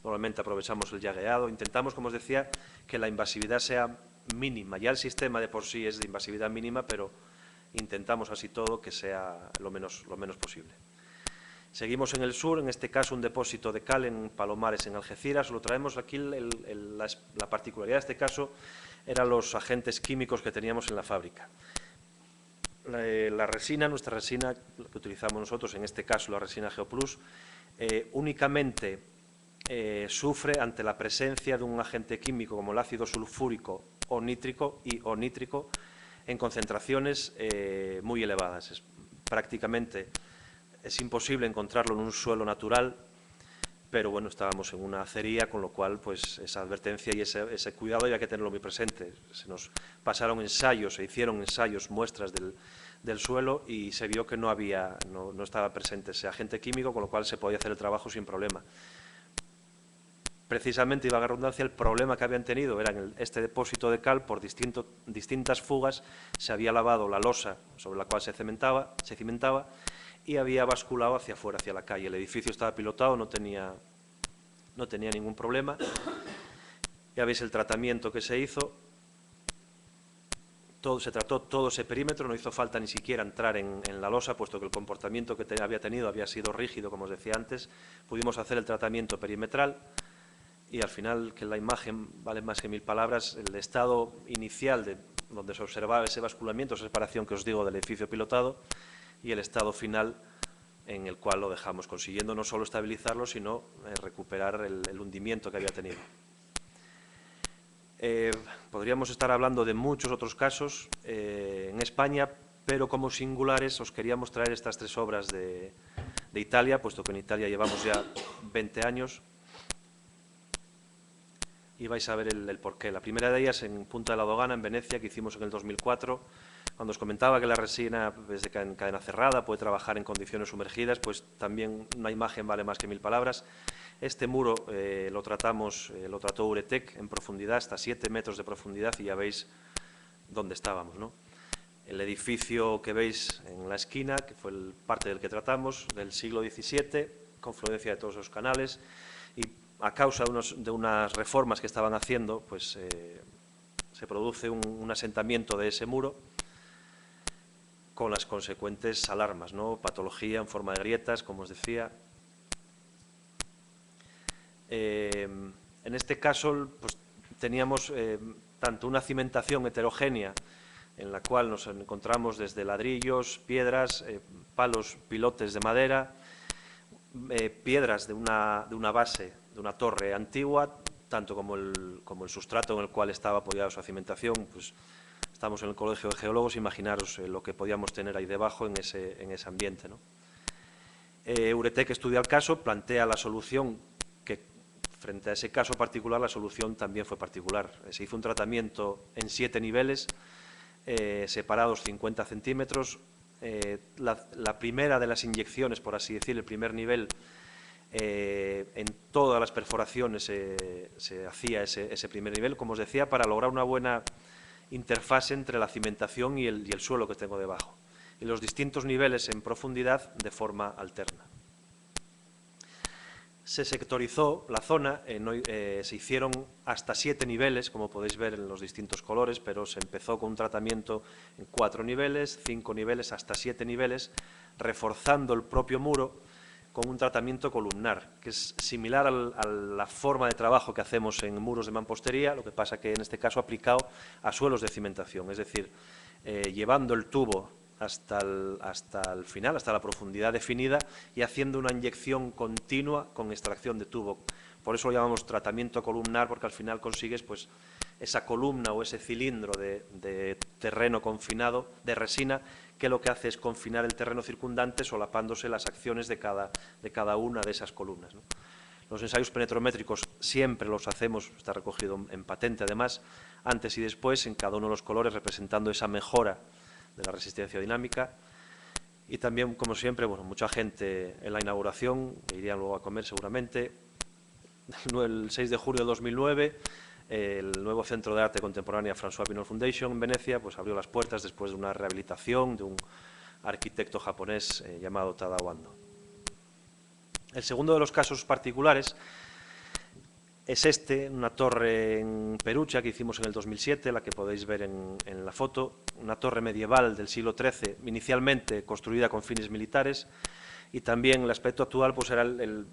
Normalmente aprovechamos el llagueado, intentamos, como os decía, que la invasividad sea mínima. Ya el sistema de por sí es de invasividad mínima, pero intentamos así todo que sea lo menos posible. Seguimos en el sur, en este caso un depósito de cal en Palomares, en Algeciras. Lo traemos aquí, la particularidad de este caso eran los agentes químicos que teníamos en la fábrica. La resina, nuestra resina, que utilizamos nosotros, en este caso la resina Geoplus, únicamente sufre ante la presencia de un agente químico como el ácido sulfúrico o nítrico en concentraciones muy elevadas. Prácticamente es imposible encontrarlo en un suelo natural, pero bueno, estábamos en una acería, con lo cual pues esa advertencia y ese cuidado había que tenerlo muy presente. Se nos pasaron ensayos, se hicieron ensayos, muestras del suelo y se vio que no estaba presente ese agente químico, con lo cual se podía hacer el trabajo sin problema. Precisamente, y valga la redundancia, el problema que habían tenido era en este depósito de cal, por distintas fugas, se había lavado la losa sobre la cual se cimentaba y había basculado hacia afuera, hacia la calle. El edificio estaba pilotado, no tenía ningún problema. Ya veis el tratamiento que se hizo. Se trató todo ese perímetro, no hizo falta ni siquiera entrar en la losa, puesto que el comportamiento que había tenido había sido rígido, como os decía antes. Pudimos hacer el tratamiento perimetral y al final, que la imagen vale más que 1000 palabras, el estado inicial donde se observaba ese basculamiento, esa separación que os digo del edificio pilotado, y el estado final en el cual lo dejamos, consiguiendo no solo estabilizarlo, sino recuperar el hundimiento que había tenido. Podríamos estar hablando de muchos otros casos en España, pero como singulares os queríamos traer estas 3 obras de Italia, puesto que en Italia llevamos ya 20 años, y vais a ver el porqué. La primera de ellas en Punta de la Dogana, en Venecia, que hicimos en el 2004, cuando os comentaba que la resina desde cadena cerrada puede trabajar en condiciones sumergidas, pues también una imagen vale más que 1000 palabras. Este muro lo trató Uretec en profundidad, hasta 7 metros de profundidad, y ya veis dónde estábamos, ¿no? El edificio que veis en la esquina, que fue parte del que tratamos, del siglo XVII, confluencia de todos esos canales, y a causa de unas reformas que estaban haciendo, pues se produce un asentamiento de ese muro con las consecuentes alarmas, ¿no? Patología en forma de grietas, como os decía. En este caso, pues, teníamos tanto una cimentación heterogénea, en la cual nos encontramos desde ladrillos, piedras, palos, pilotes de madera, piedras de una base, de una torre antigua, tanto como el sustrato en el cual estaba apoyada esa cimentación. Pues estamos en el Colegio de Geólogos, imaginaros lo que podíamos tener ahí debajo en ese ambiente, ¿no? Uretec estudia el caso, plantea la solución, que frente a ese caso particular la solución también fue particular. Se hizo un tratamiento en 7 niveles, separados 50 centímetros. La primera de las inyecciones, por así decir, el primer nivel, en todas las perforaciones se hacía ese primer nivel, como os decía, para lograr una buena interfase entre la cimentación y el suelo que tengo debajo, y los distintos niveles en profundidad de forma alterna. Se sectorizó la zona, se hicieron hasta 7 niveles, como podéis ver en los distintos colores, pero se empezó con un tratamiento en 4 niveles, 5 niveles, hasta 7 niveles, reforzando el propio muro con un tratamiento columnar, que es similar a la forma de trabajo que hacemos en muros de mampostería, lo que pasa que en este caso aplicado a suelos de cimentación, es decir, llevando el tubo hasta el final, hasta la profundidad definida, y haciendo una inyección continua con extracción de tubo. Por eso lo llamamos tratamiento columnar, porque al final consigues pues esa columna o ese cilindro de terreno confinado, de resina, que lo que hace es confinar el terreno circundante, solapándose las acciones de cada una de esas columnas, ¿no? Los ensayos penetrométricos siempre los hacemos, está recogido en patente además, antes y después, en cada uno de los colores, representando esa mejora de la resistencia dinámica. Y también, como siempre, bueno, mucha gente en la inauguración, irían luego a comer seguramente. El 6 de julio de 2009, el nuevo Centro de Arte Contemporánea François Pinault Foundation en Venecia pues abrió las puertas después de una rehabilitación de un arquitecto japonés llamado Tadao Ando. El segundo de los casos particulares es una torre en Perugia que hicimos en el 2007, la que podéis ver en la foto, una torre medieval del siglo XIII, inicialmente construida con fines militares, Y también el aspecto actual pues era el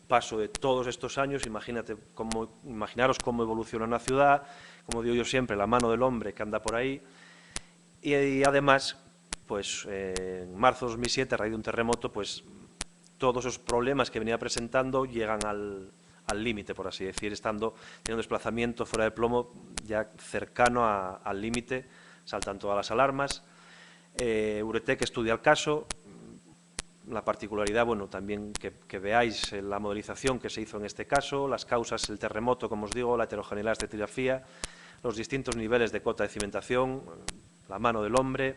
paso de todos estos años. Imaginaros cómo evoluciona una ciudad, como digo yo siempre, la mano del hombre que anda por ahí. Y además, pues en marzo de 2007, a raíz de un terremoto, pues todos esos problemas que venía presentando llegan al límite, por así decir, teniendo desplazamiento fuera de plomo ya cercano al límite, saltan todas las alarmas. Uretec estudia el caso. La particularidad, bueno, también que veáis la modelización que se hizo en este caso, las causas, el terremoto, como os digo, la heterogeneidad, la estratigrafía, los distintos niveles de cota de cimentación, la mano del hombre.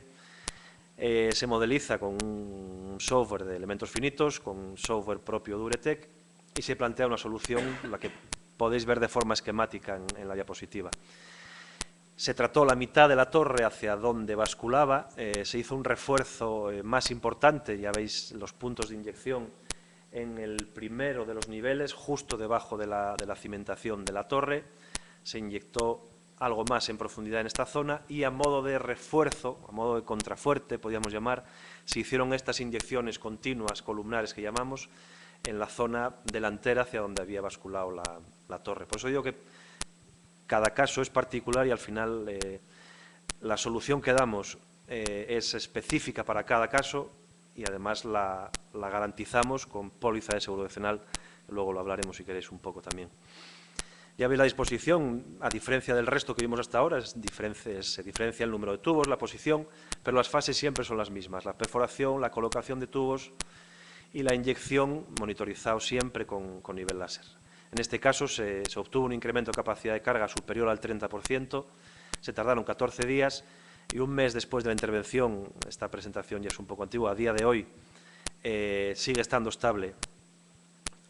Se modeliza con un software de elementos finitos, con un software propio de Uretec, y se plantea una solución, la que podéis ver de forma esquemática en la diapositiva. Se trató la mitad de la torre hacia donde basculaba, se hizo un refuerzo más importante, ya veis los puntos de inyección en el primero de los niveles, justo debajo de la cimentación de la torre. Se inyectó algo más en profundidad en esta zona y a modo de refuerzo, a modo de contrafuerte, podríamos llamar, se hicieron estas inyecciones continuas, columnares que llamamos, en la zona delantera hacia donde había basculado la torre. Por eso digo que cada caso es particular y al final la solución que damos es específica para cada caso y además la garantizamos con póliza de seguro decennal, luego lo hablaremos si queréis un poco también. Ya veis la disposición, a diferencia del resto que vimos hasta ahora, se diferencia el número de tubos, la posición, pero las fases siempre son las mismas, la perforación, la colocación de tubos y la inyección monitorizado siempre con nivel láser. En este caso se obtuvo un incremento de capacidad de carga superior al 30%, se tardaron 14 días y un mes después de la intervención, esta presentación ya es un poco antigua, a día de hoy sigue estando estable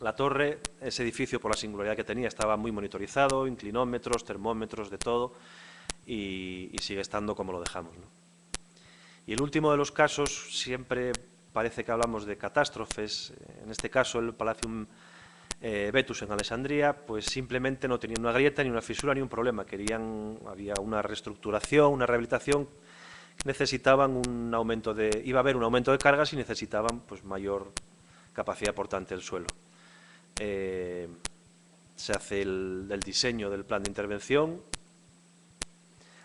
la torre. Ese edificio, por la singularidad que tenía, estaba muy monitorizado, inclinómetros, termómetros, de todo, y sigue estando como lo dejamos, ¿no? Y el último de los casos, siempre parece que hablamos de catástrofes, en este caso el Palacium Vetus en Alessandria, pues simplemente no tenía una grieta, ni una fisura, ni un problema. Había una reestructuración, una rehabilitación, necesitaban un aumento iba a haber un aumento de cargas y necesitaban pues mayor capacidad portante del suelo. Se hace el diseño del plan de intervención,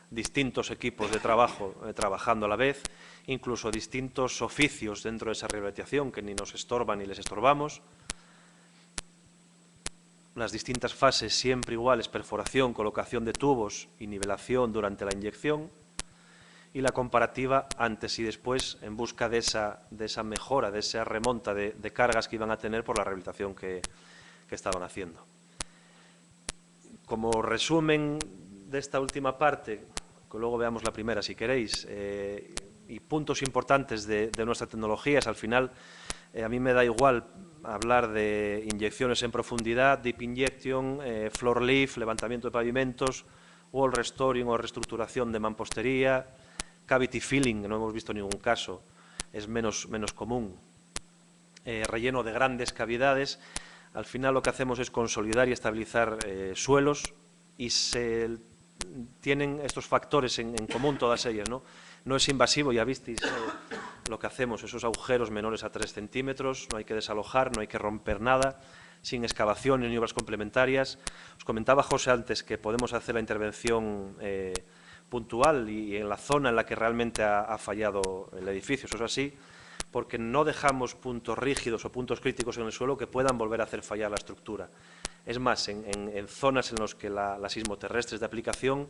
distintos equipos de trabajo trabajando a la vez, incluso distintos oficios dentro de esa rehabilitación que ni nos estorban ni les estorbamos. Las distintas fases siempre iguales: perforación, colocación de tubos y nivelación durante la inyección, y la comparativa antes y después en busca de esa mejora, de esa remonta de cargas que iban a tener por la rehabilitación que estaban haciendo. Como resumen de esta última parte, que luego veamos la primera si queréis, y puntos importantes de nuestra tecnología, es al final, a mí me da igual hablar de inyecciones en profundidad, deep injection, floor lift, levantamiento de pavimentos, wall restoring o reestructuración de mampostería, cavity filling, que no hemos visto ningún caso, es menos común, relleno de grandes cavidades. Al final lo que hacemos es consolidar y estabilizar suelos, y tienen estos factores en común todas ellas, ¿no? No es invasivo, ya visteis lo que hacemos, esos agujeros menores a 3 centímetros, no hay que desalojar, no hay que romper nada, sin excavación ni obras complementarias. Os comentaba José antes que podemos hacer la intervención puntual y en la zona en la que realmente ha fallado el edificio. Eso es así porque no dejamos puntos rígidos o puntos críticos en el suelo que puedan volver a hacer fallar la estructura. Es más, en zonas en las que la sismoterrestre es de aplicación,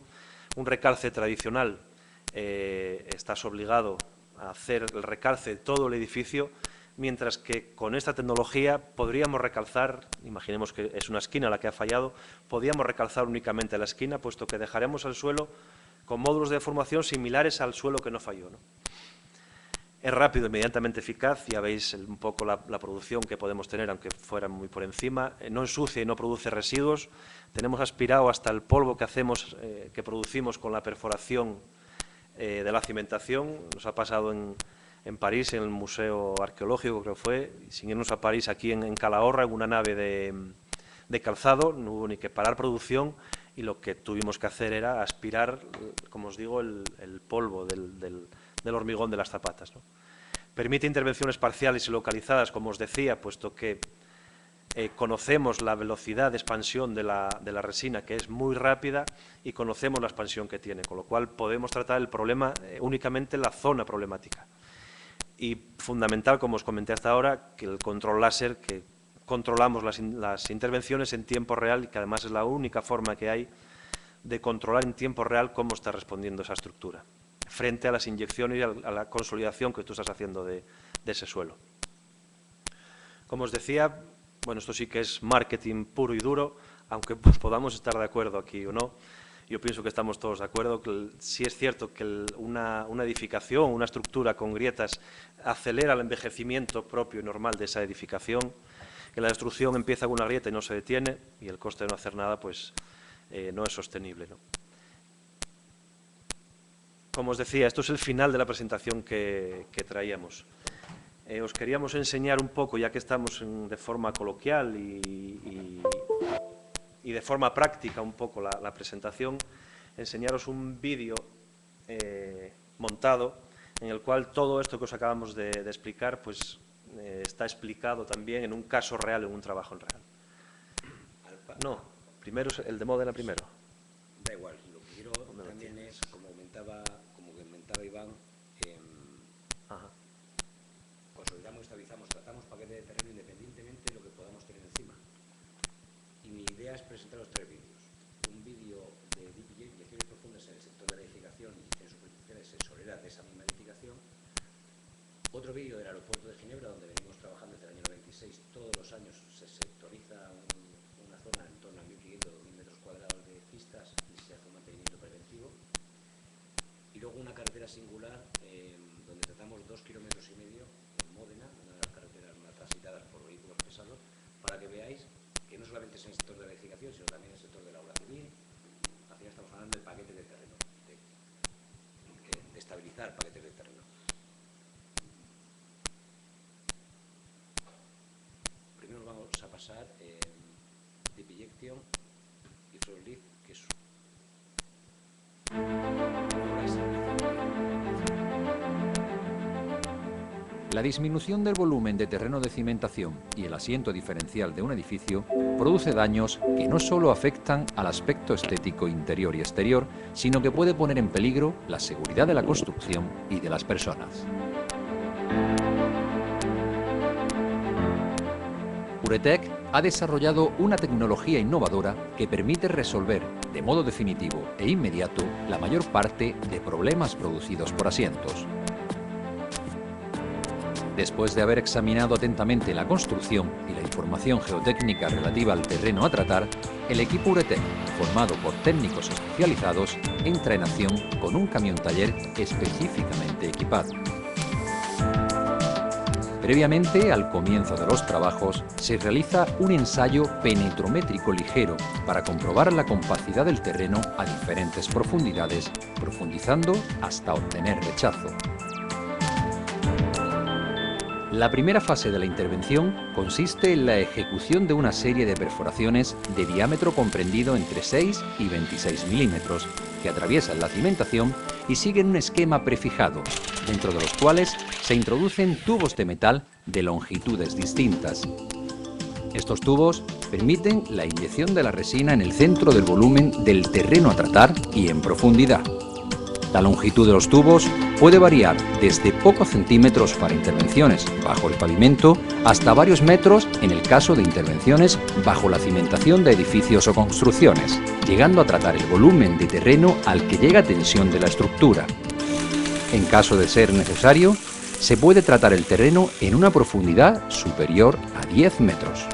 un recalce tradicional estás obligado a hacer el recalce de todo el edificio, mientras que con esta tecnología podríamos recalzar, imaginemos que es una esquina la que ha fallado, podríamos recalzar únicamente la esquina, puesto que dejaremos el suelo con módulos de deformación similares al suelo que no falló, ¿no? Es rápido, inmediatamente eficaz, ya veis un poco la producción que podemos tener, aunque fuera muy por encima, no ensucia y no produce residuos. Tenemos aspirado hasta el polvo que hacemos, que producimos con la perforación de la cimentación. Nos ha pasado en París, en el Museo Arqueológico, creo que fue, sin irnos a París, aquí en Calahorra, en una nave de calzado, no hubo ni que parar producción, y lo que tuvimos que hacer era aspirar, como os digo, el polvo del hormigón de las zapatas, ¿no? Permite intervenciones parciales y localizadas, como os decía, puesto que conocemos la velocidad de expansión de la resina, que es muy rápida, y conocemos la expansión que tiene, con lo cual podemos tratar el problema únicamente en la zona problemática. Y fundamental, como os comenté hasta ahora, que el control láser, que controlamos las intervenciones en tiempo real y que además es la única forma que hay de controlar en tiempo real cómo está respondiendo esa estructura, frente a las inyecciones y a la consolidación que tú estás haciendo de ese suelo. Como os decía, bueno, esto sí que es marketing puro y duro, aunque podamos estar de acuerdo aquí o no. Yo pienso que estamos todos de acuerdo, que sí es cierto que una edificación, una estructura con grietas acelera el envejecimiento propio y normal de esa edificación, que la destrucción empieza con una grieta y no se detiene, y el coste de no hacer nada pues no es sostenible, ¿no? Como os decía, esto es el final de la presentación que traíamos. Os queríamos enseñar un poco, ya que estamos de forma coloquial y de forma práctica un poco la presentación, enseñaros un vídeo montado en el cual todo esto que os acabamos de explicar pues, está explicado también en un caso real, en un trabajo real. No, primero el de Módena primero. Da igual, lo que quiero también es, como comentaba Iván, consolidamos, estabilizamos, tratamos paquete de terreno independientemente de lo que podamos tener encima. Y mi idea es presentaros 3 vídeos. Un vídeo de DPJ, inyecciones profundas en el sector de la edificación y inyecciones superficiales sensoriales de esa misma edificación. Otro vídeo del aeropuerto de Ginebra, donde venimos trabajando desde el año 96. Todos los años se sectoriza una zona en torno a 1.500 o 2.000 metros cuadrados de pistas y se hace un mantenimiento preventivo. Y luego una carretera singular donde tratamos 2,5 kilómetros en Módena, una de las carreteras más transitadas por vehículos pesados, para que veáis que no solamente es en el sector de la edificación, sino también en el sector de la obra civil. Al final estamos hablando del paquete de terreno, de estabilizar paquetes de terreno. Primero vamos a pasar Deep Injection y Flow Lift, que es La disminución del volumen de terreno de cimentación y el asiento diferencial de un edificio produce daños que no solo afectan al aspecto estético interior y exterior, sino que puede poner en peligro la seguridad de la construcción y de las personas. Uretec ha desarrollado una tecnología innovadora que permite resolver de modo definitivo e inmediato la mayor parte de problemas producidos por asientos. Después de haber examinado atentamente la construcción y la información geotécnica relativa al terreno a tratar, el equipo Uretec, formado por técnicos especializados, entra en acción con un camión taller específicamente equipado. Previamente al comienzo de los trabajos, se realiza un ensayo penetrométrico ligero para comprobar la compacidad del terreno a diferentes profundidades, profundizando hasta obtener rechazo. La primera fase de la intervención consiste en la ejecución de una serie de perforaciones de diámetro comprendido entre 6 y 26 milímetros que atraviesan la cimentación y siguen un esquema prefijado, dentro de los cuales se introducen tubos de metal de longitudes distintas. Estos tubos permiten la inyección de la resina en el centro del volumen del terreno a tratar y en profundidad. La longitud de los tubos puede variar desde pocos centímetros para intervenciones bajo el pavimento hasta varios metros en el caso de intervenciones bajo la cimentación de edificios o construcciones, llegando a tratar el volumen de terreno al que llega tensión de la estructura. En caso de ser necesario, se puede tratar el terreno en una profundidad superior a 10 metros.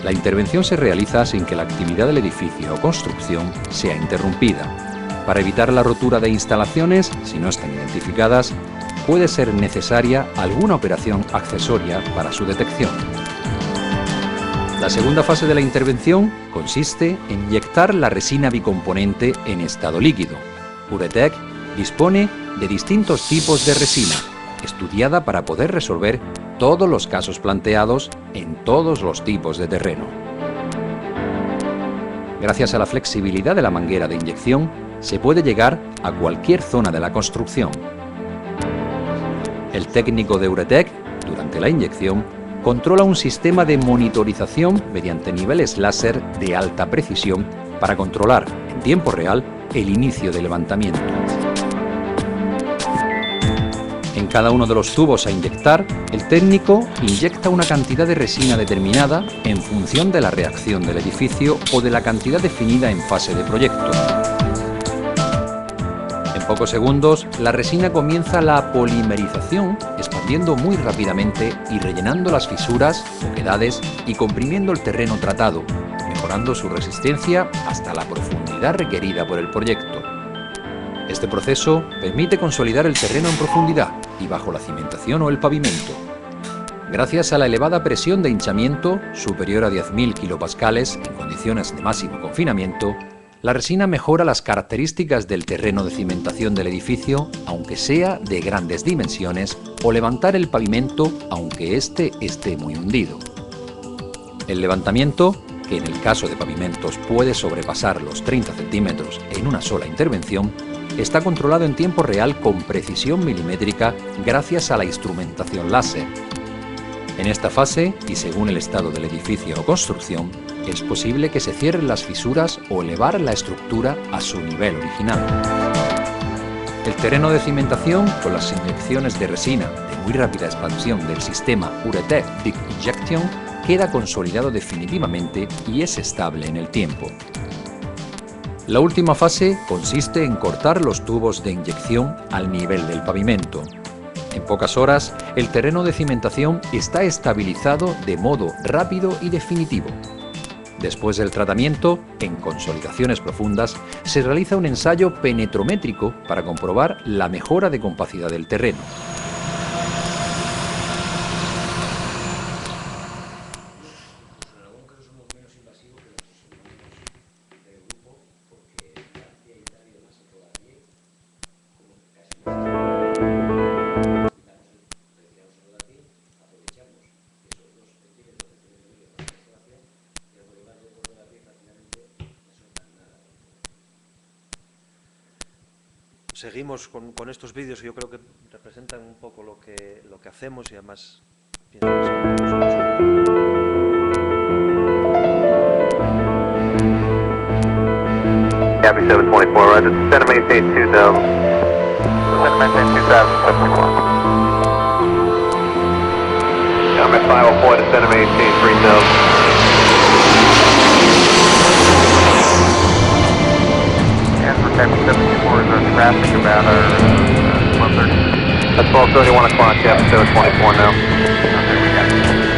La intervención se realiza sin que la actividad del edificio o construcción sea interrumpida. Para evitar la rotura de instalaciones, si no están identificadas, puede ser necesaria alguna operación accesoria para su detección. La segunda fase de la intervención consiste en inyectar la resina bicomponente en estado líquido. Uretec dispone de distintos tipos de resina, estudiada para poder resolver todos los casos planteados en todos los tipos de terreno. Gracias a la flexibilidad de la manguera de inyección, se puede llegar a cualquier zona de la construcción. El técnico de Euretec, durante la inyección, controla un sistema de monitorización mediante niveles láser de alta precisión para controlar en tiempo real el inicio del levantamiento. En cada uno de los tubos a inyectar, el técnico inyecta una cantidad de resina determinada en función de la reacción del edificio o de la cantidad definida en fase de proyecto. En pocos segundos, la resina comienza la polimerización, expandiendo muy rápidamente y rellenando las fisuras, oquedades y comprimiendo el terreno tratado, mejorando su resistencia hasta la profundidad requerida por el proyecto. Este proceso permite consolidar el terreno en profundidad y bajo la cimentación o el pavimento. Gracias a la elevada presión de hinchamiento, superior a 10.000 kilopascales en condiciones de máximo confinamiento, la resina mejora las características del terreno de cimentación del edificio, aunque sea de grandes dimensiones, o levantar el pavimento, aunque éste esté muy hundido. El levantamiento, que en el caso de pavimentos puede sobrepasar los 30 centímetros en una sola intervención, está controlado en tiempo real con precisión milimétrica gracias a la instrumentación láser. En esta fase, y según el estado del edificio o construcción, es posible que se cierren las fisuras o elevar la estructura a su nivel original. El terreno de cimentación, con las inyecciones de resina de muy rápida expansión del sistema Euretec Deep Injection, queda consolidado definitivamente y es estable en el tiempo. La última fase consiste en cortar los tubos de inyección al nivel del pavimento. En pocas horas, el terreno de cimentación está estabilizado de modo rápido y definitivo. Después del tratamiento, en consolidaciones profundas, se realiza un ensayo penetrométrico para comprobar la mejora de compacidad del terreno. Seguimos con estos vídeos que yo creo que representan un poco lo que hacemos y además pienso que Copy 724, roger. Center maintain 2000. Center maintain 2074. Element 504 to center maintain 3000. And for 774 is our traffic about our 130. That's 12:31 o'clock, yeah, 724 now. Okay, we got it.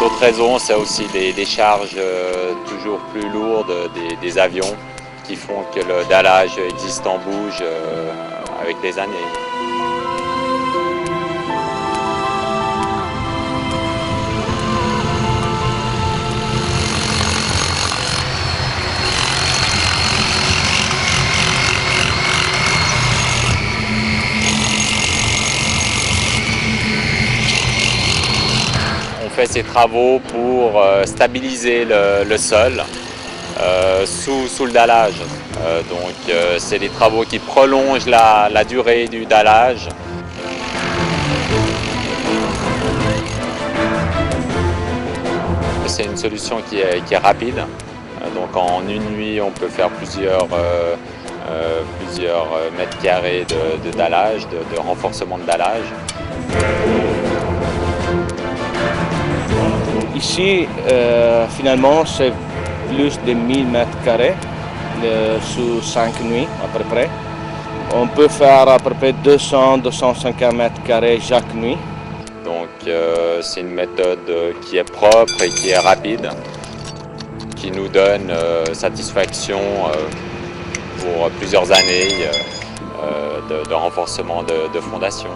D'autres raisons, c'est aussi des charges toujours plus lourdes des avions qui font que le dallage existant bouge avec les années. On fait ces travaux pour stabiliser le sol sous le dallage. Donc c'est des travaux qui prolongent la durée du dallage. C'est une solution qui est rapide. Donc en une nuit, on peut faire plusieurs mètres carrés de dallage, de renforcement de dallage. Ici, finalement, c'est plus de 1000 mètres carrés sur 5 nuits à peu près. On peut faire à peu près 200-250 mètres carrés chaque nuit. Donc c'est une méthode qui est propre et qui est rapide, qui nous donne satisfaction pour plusieurs années de renforcement de fondation.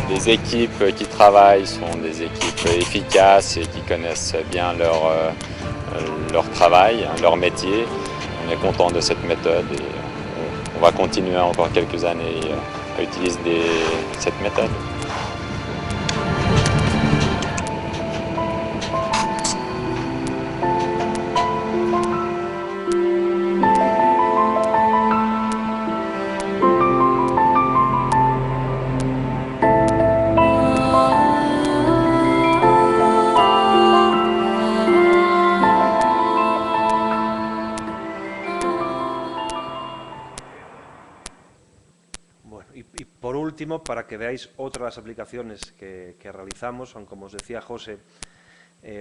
Les équipes qui travaillent sont des équipes efficaces et qui connaissent bien leur travail, leur métier. On est content de cette méthode et on va continuer encore quelques années à utiliser cette méthode. Y por último, para que veáis otras aplicaciones que realizamos, aunque como os decía José,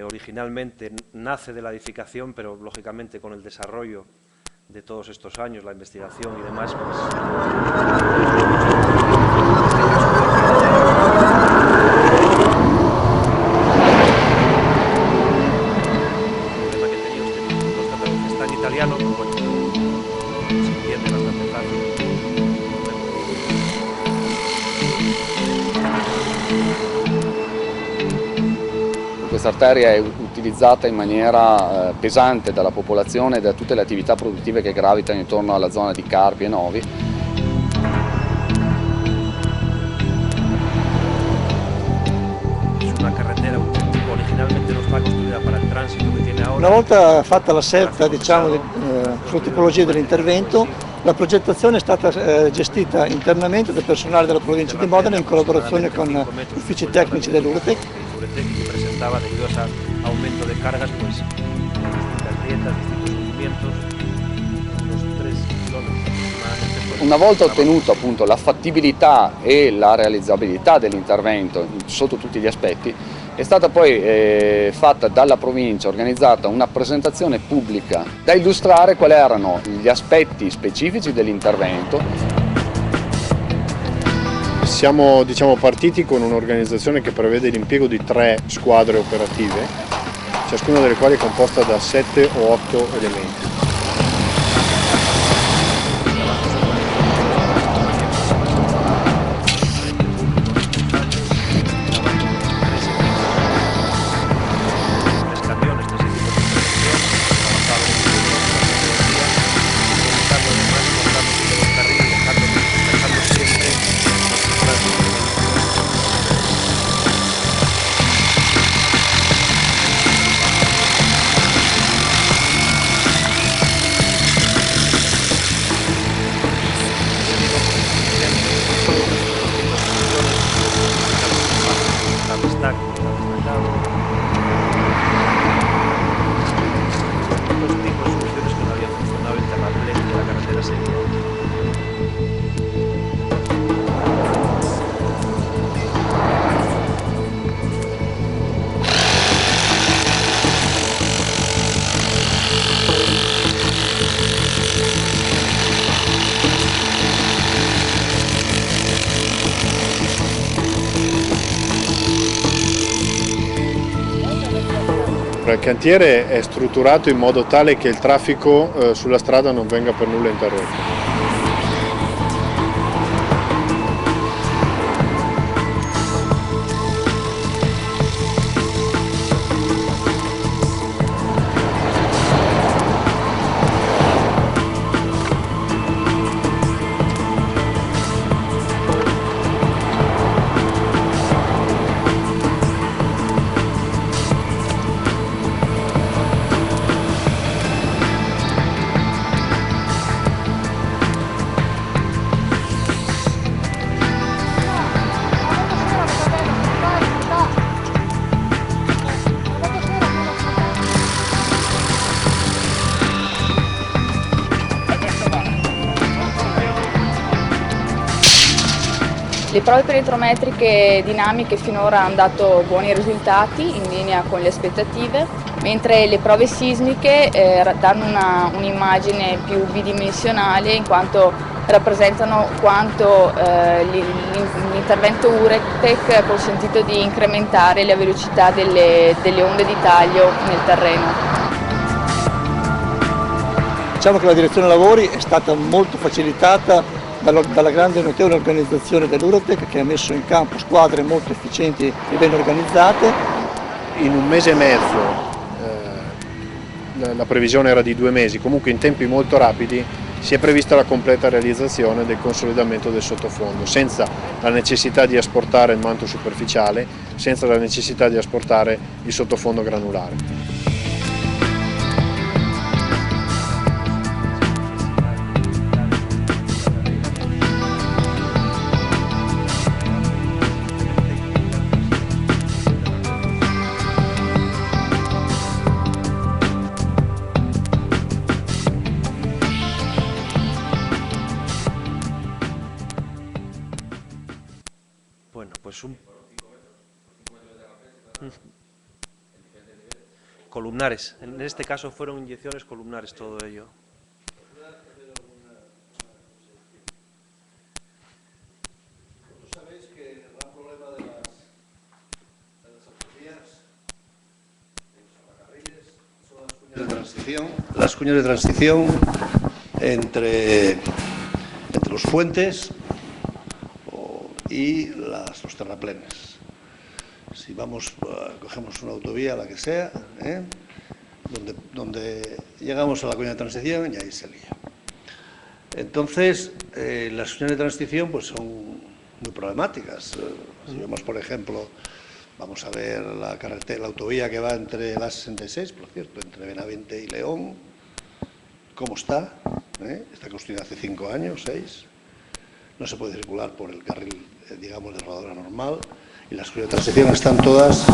originalmente nace de la edificación, pero lógicamente con el desarrollo de todos estos años, la investigación y demás, pues, el problema que tenía usted, está en italiano, pero bueno, se entiende bastante fácil. Questa arteria è utilizzata in maniera pesante dalla popolazione e da tutte le attività produttive che gravitano intorno alla zona di Carpi e Novi. Una volta fatta la scelta, diciamo, sulla tipologia dell'intervento, la progettazione è stata gestita internamente dal personale della provincia di Modena in collaborazione con gli uffici tecnici dell'Uretec. Que presentaba debido a ese aumento de cargas, pues distintas dietas, distintos movimientos, unos 3 kilómetros aproximadamente. Una volta ottenuto appunto la fattibilità e la realizzabilità dell'intervento sotto tutti gli aspetti, è stata poi fatta dalla provincia, organizzata una presentazione pubblica da illustrare quali erano gli aspetti specifici dell'intervento. Siamo partiti con un'organizzazione che prevede l'impiego di 3 squadre operative, ciascuna delle quali è composta da 7 o 8 elementi. Il cantiere è strutturato in modo tale che il traffico sulla strada non venga per nulla interrotto. Le prove perimetrometriche dinamiche finora hanno dato buoni risultati in linea con le aspettative, mentre le prove sismiche danno un'immagine più bidimensionale in quanto rappresentano quanto l'intervento Uretec ha consentito di incrementare la velocità delle onde di taglio nel terreno. Diciamo che la direzione lavori è stata molto facilitata dalla grande e notevole organizzazione dell'Uretec, che ha messo in campo squadre molto efficienti e ben organizzate. In un mese e mezzo, la previsione era di 2 mesi, comunque in tempi molto rapidi si è prevista la completa realizzazione del consolidamento del sottofondo, senza la necessità di asportare il manto superficiale, senza la necessità di asportare il sottofondo granulare. Columnares, en este caso fueron inyecciones columnares todo ello. Sabéis que el gran problema de las autovías, de los ferrocarriles, son las cuñas de transición. Las cuñas de transición entre los puentes y los terraplenes. Si cogemos una autovía, la que sea, donde llegamos a la cuña de transición y ahí se lía. Entonces, las cuñas de transición pues son muy problemáticas. Si vemos, por ejemplo, vamos a ver la autovía que va entre la 66, por cierto, entre Benavente y León, cómo está. Está construida hace 5 años, 6. No se puede circular por el carril, digamos, de rodadura normal. Y las cuñas de transición están todas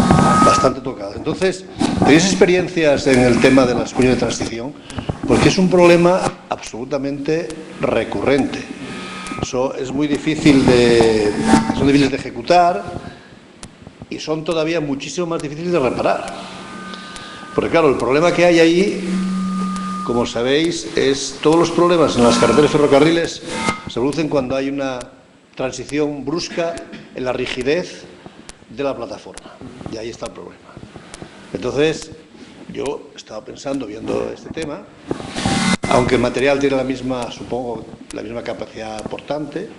bastante tocadas. Entonces, ¿tenéis experiencias en el tema de las cuñas de transición? Porque es un problema absolutamente recurrente. Eso es muy difícil son difíciles de ejecutar y son todavía muchísimo más difíciles de reparar. Porque claro, el problema que hay ahí, como sabéis, es todos los problemas en las carreteras y ferrocarriles se producen cuando hay una transición brusca en la rigidez de la plataforma, y ahí está el problema. Entonces, yo estaba pensando, viendo este tema, aunque el material tiene la misma, supongo, la misma capacidad portante,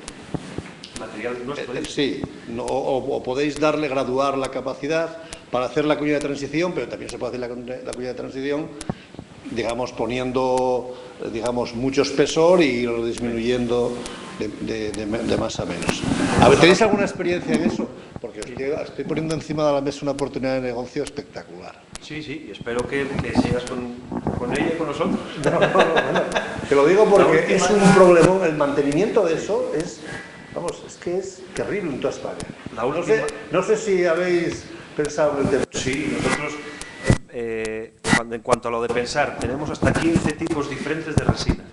¿Material nuestro? Sí, o podéis graduar la capacidad para hacer la cuña de transición, pero también se puede hacer la cuña de transición, digamos, poniendo, digamos, mucho espesor y irlo disminuyendo de más a menos. A ver, ¿tenéis alguna experiencia en eso? Porque estoy poniendo encima de la mesa una oportunidad de negocio espectacular. Sí, sí, y espero que sigas con ella y con nosotros. No. Te lo digo porque es un problema, el mantenimiento de eso es, vamos, es que es terrible en toda España. No sé si habéis pensado en el tema. Sí, nosotros, en cuanto a lo de pensar, tenemos hasta 15 tipos diferentes de resina.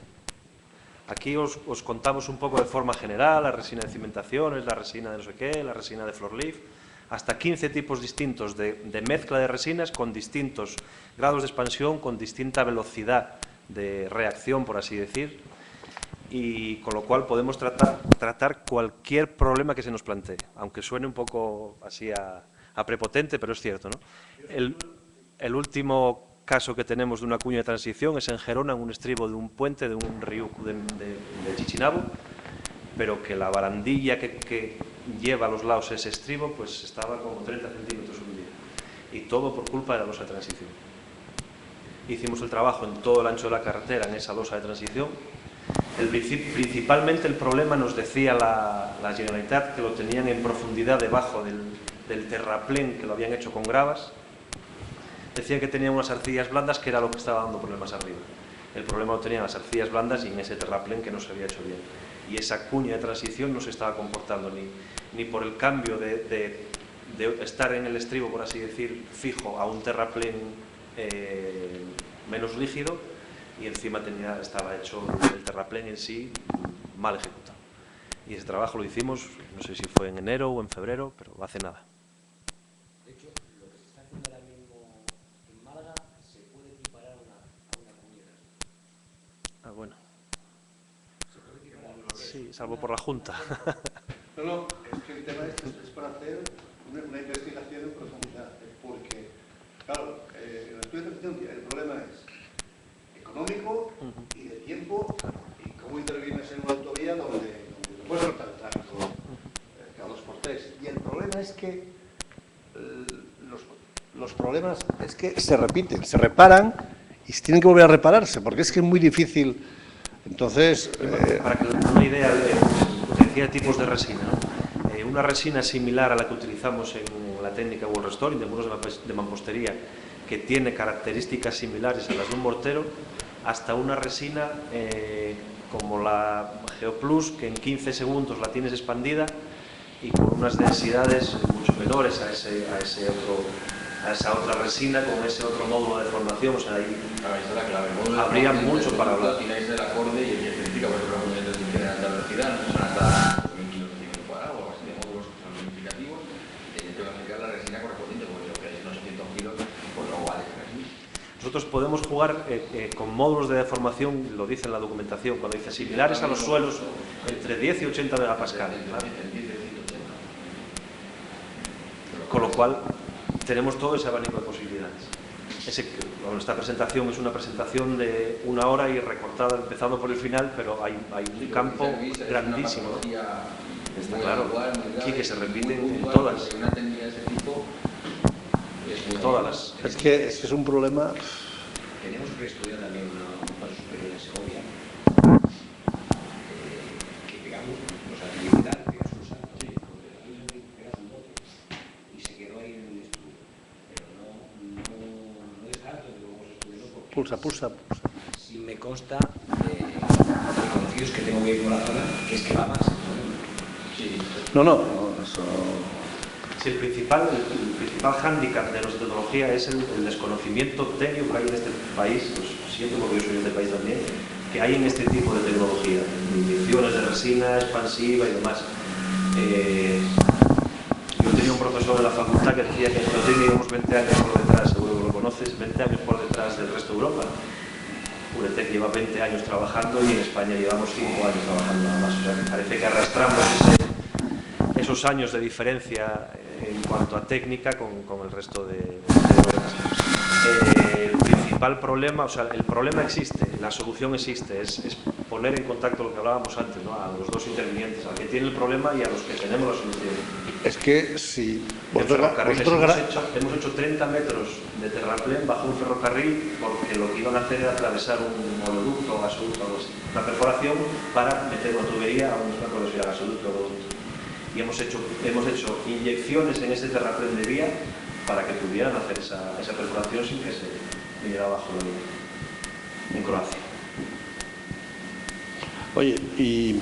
Aquí os contamos un poco de forma general, la resina de cimentaciones, la resina de no sé qué, la resina de floor leaf, hasta 15 tipos distintos de mezcla de resinas con distintos grados de expansión, con distinta velocidad de reacción, por así decir, y con lo cual podemos tratar cualquier problema que se nos plantee, aunque suene un poco así a prepotente, pero es cierto, ¿no? El último caso que tenemos de una cuña de transición es en Gerona, en un estribo de un puente, de un río de Chichinabo, pero que la barandilla que lleva a los lados ese estribo pues estaba como 30 centímetros hundida, y todo por culpa de la losa de transición. Hicimos el trabajo en todo el ancho de la carretera en esa losa de transición. Principalmente el problema, nos decía la Generalitat, que lo tenían en profundidad debajo del terraplén, que lo habían hecho con gravas. Decían que tenían unas arcillas blandas, que era lo que estaba dando problemas arriba. El problema lo tenían las arcillas blandas y en ese terraplén que no se había hecho bien. Y esa cuña de transición no se estaba comportando ni por el cambio de estar en el estribo, por así decir, fijo a un terraplén menos rígido, y encima estaba hecho el terraplén en sí mal ejecutado. Y ese trabajo lo hicimos, no sé si fue en enero o en febrero, pero hace nada. De hecho, lo que se está haciendo ahora mismo en Málaga se puede equiparar a una cuña. Ah, bueno. Se puede equiparar. Sí, salvo por la Junta. No, es que el tema es para hacer una investigación en profundidad, porque, claro, en el estudio de transición el problema es económico y de tiempo, y cómo intervienes en una autovía donde no puedes cortar el tráfico cada 2x3. Y el problema es que los problemas es que se repiten, se reparan y se tienen que volver a repararse, porque es que es muy difícil. Entonces, para que una idea de tipos de resina, ¿no? Una resina similar a la que utilizamos en la técnica wall restoring de muros de mampostería, que tiene características similares a las de un mortero, hasta una resina como la Geoplus, que en 15 segundos la tienes expandida y con unas densidades mucho menores a esa otra resina, con ese otro módulo de formación. O sea, ahí la clave. habría mucho para hablar. Tiráis del acorde y el que especifica, por ejemplo, movimientos de alta velocidad, no son hasta 2.000 kilos de metro cuadrado o algo así de módulos que son significativos. Tengo que aplicar la resina correspondiente, porque lo que hay 800 kilos, pues no vale. Nosotros podemos jugar con módulos de deformación, lo dice en la documentación, cuando dice similares a los suelos, entre 10 y 80 megapascales. ¿Claro? Con lo cual, tenemos todo ese abanico de posibilidades. Esta presentación es una presentación de 1 hora y recortada, empezando por el final, pero hay un campo grandísimo. Está claro, sí, que se repiten en todas. Una técnica de ese tipo es todas las. Es que es un problema. Tenemos que estudiar también un paso superior en Segovia, que digamos, los habilidad de sus saltos, y se quedó ahí en el estudio. Pero no descarto que vamos a estudiarlo. Pulsa. Si me consta de conocidos que tengo bien por la zona, que es que va más. Sí. No, eso. Sí, el principal hándicap de nuestra tecnología es el desconocimiento técnico que hay en este país, pues siento porque yo soy de este país también, que hay en este tipo de tecnología, de inyecciones de resina expansiva y demás. Yo tenía un profesor en la facultad que decía que en Geotecnia íbamos 20 años por detrás, seguro que lo conoces, 20 años por detrás del resto de Europa. Uretec lleva 20 años trabajando y en España llevamos 5 años trabajando nada más. O sea, que parece que arrastramos esos años de diferencia en cuanto a técnica con el resto de Europa. El principal problema, o sea, el problema existe, la solución existe, es poner en contacto lo que hablábamos antes, ¿no? A los dos intervinientes, al que tiene el problema y a los que tenemos la solución. Es que si hemos hecho 30 metros de terraplén bajo un ferrocarril porque lo que iban a hacer era atravesar un oleoducto o gasoducto, algo así, una perforación para meter una tubería a un gasoducto o oleoducto. Y hemos hecho inyecciones en ese terraplén de vía para que pudieran hacer esa perforación sin que se viniera abajo la vía en Croacia. Oye, y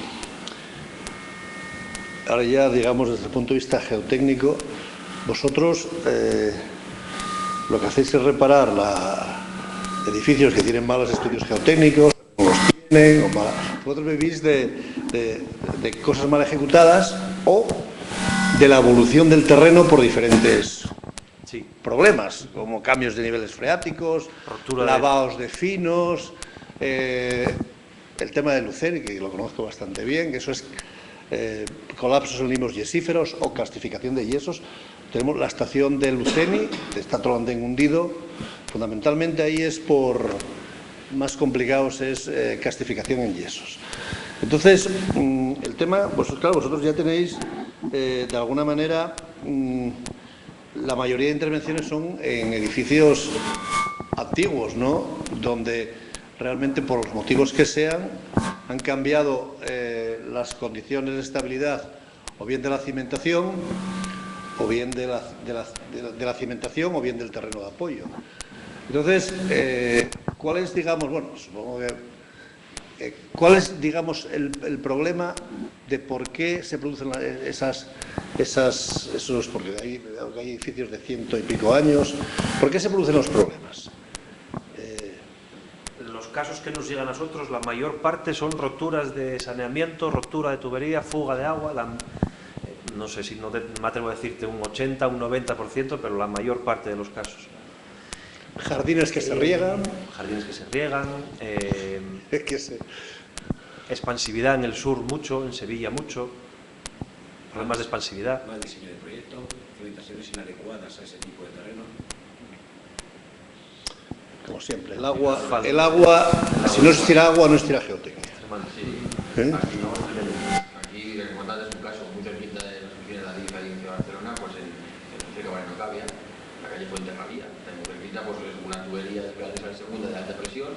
ahora ya, digamos, desde el punto de vista geotécnico, vosotros lo que hacéis es reparar edificios que tienen malos estudios geotécnicos, o los tienen, vosotros vivís de cosas mal ejecutadas o de la evolución del terreno por diferentes problemas, como cambios de niveles freáticos, lavados de finos, el tema de Luceni, que lo conozco bastante bien, que eso es colapsos en limos yesíferos o castificación de yesos. Tenemos la estación de Luceni, está todo el andén hundido, fundamentalmente ahí es más complicados es castificación en yesos. Entonces, el tema, pues claro, vosotros ya tenéis, de alguna manera, la mayoría de intervenciones son en edificios antiguos, ¿no? Donde realmente, por los motivos que sean, han cambiado las condiciones de estabilidad, o bien de la cimentación, o bien de la cimentación, o bien del terreno de apoyo. Entonces, ¿cuál es, digamos, bueno, supongo que cuál es, digamos, el problema de por qué se producen esos, porque hay edificios de 100 y pico años, ¿por qué se producen los problemas? Los casos que nos llegan a nosotros, la mayor parte son roturas de saneamiento, rotura de tubería, fuga de agua, no sé si no me atrevo a decirte un 80, un 90%, pero la mayor parte de los casos. Jardines que se riegan. Jardines que se riegan. Expansividad en el sur mucho, en Sevilla mucho, problemas de expansividad. Mal diseño de proyecto, cimentaciones inadecuadas a ese tipo de terreno. Como siempre, el agua, si no existiera agua, no existiera geotecnia. Aquí recomendado es un caso muy cerquita de las oficinas de la DIF ahí en Barcelona, pues en el Cerro Varenocavia, la calle Fuente Rabía. Muy cerquita, pues es una tubería de Esperates a la segunda de alta presión,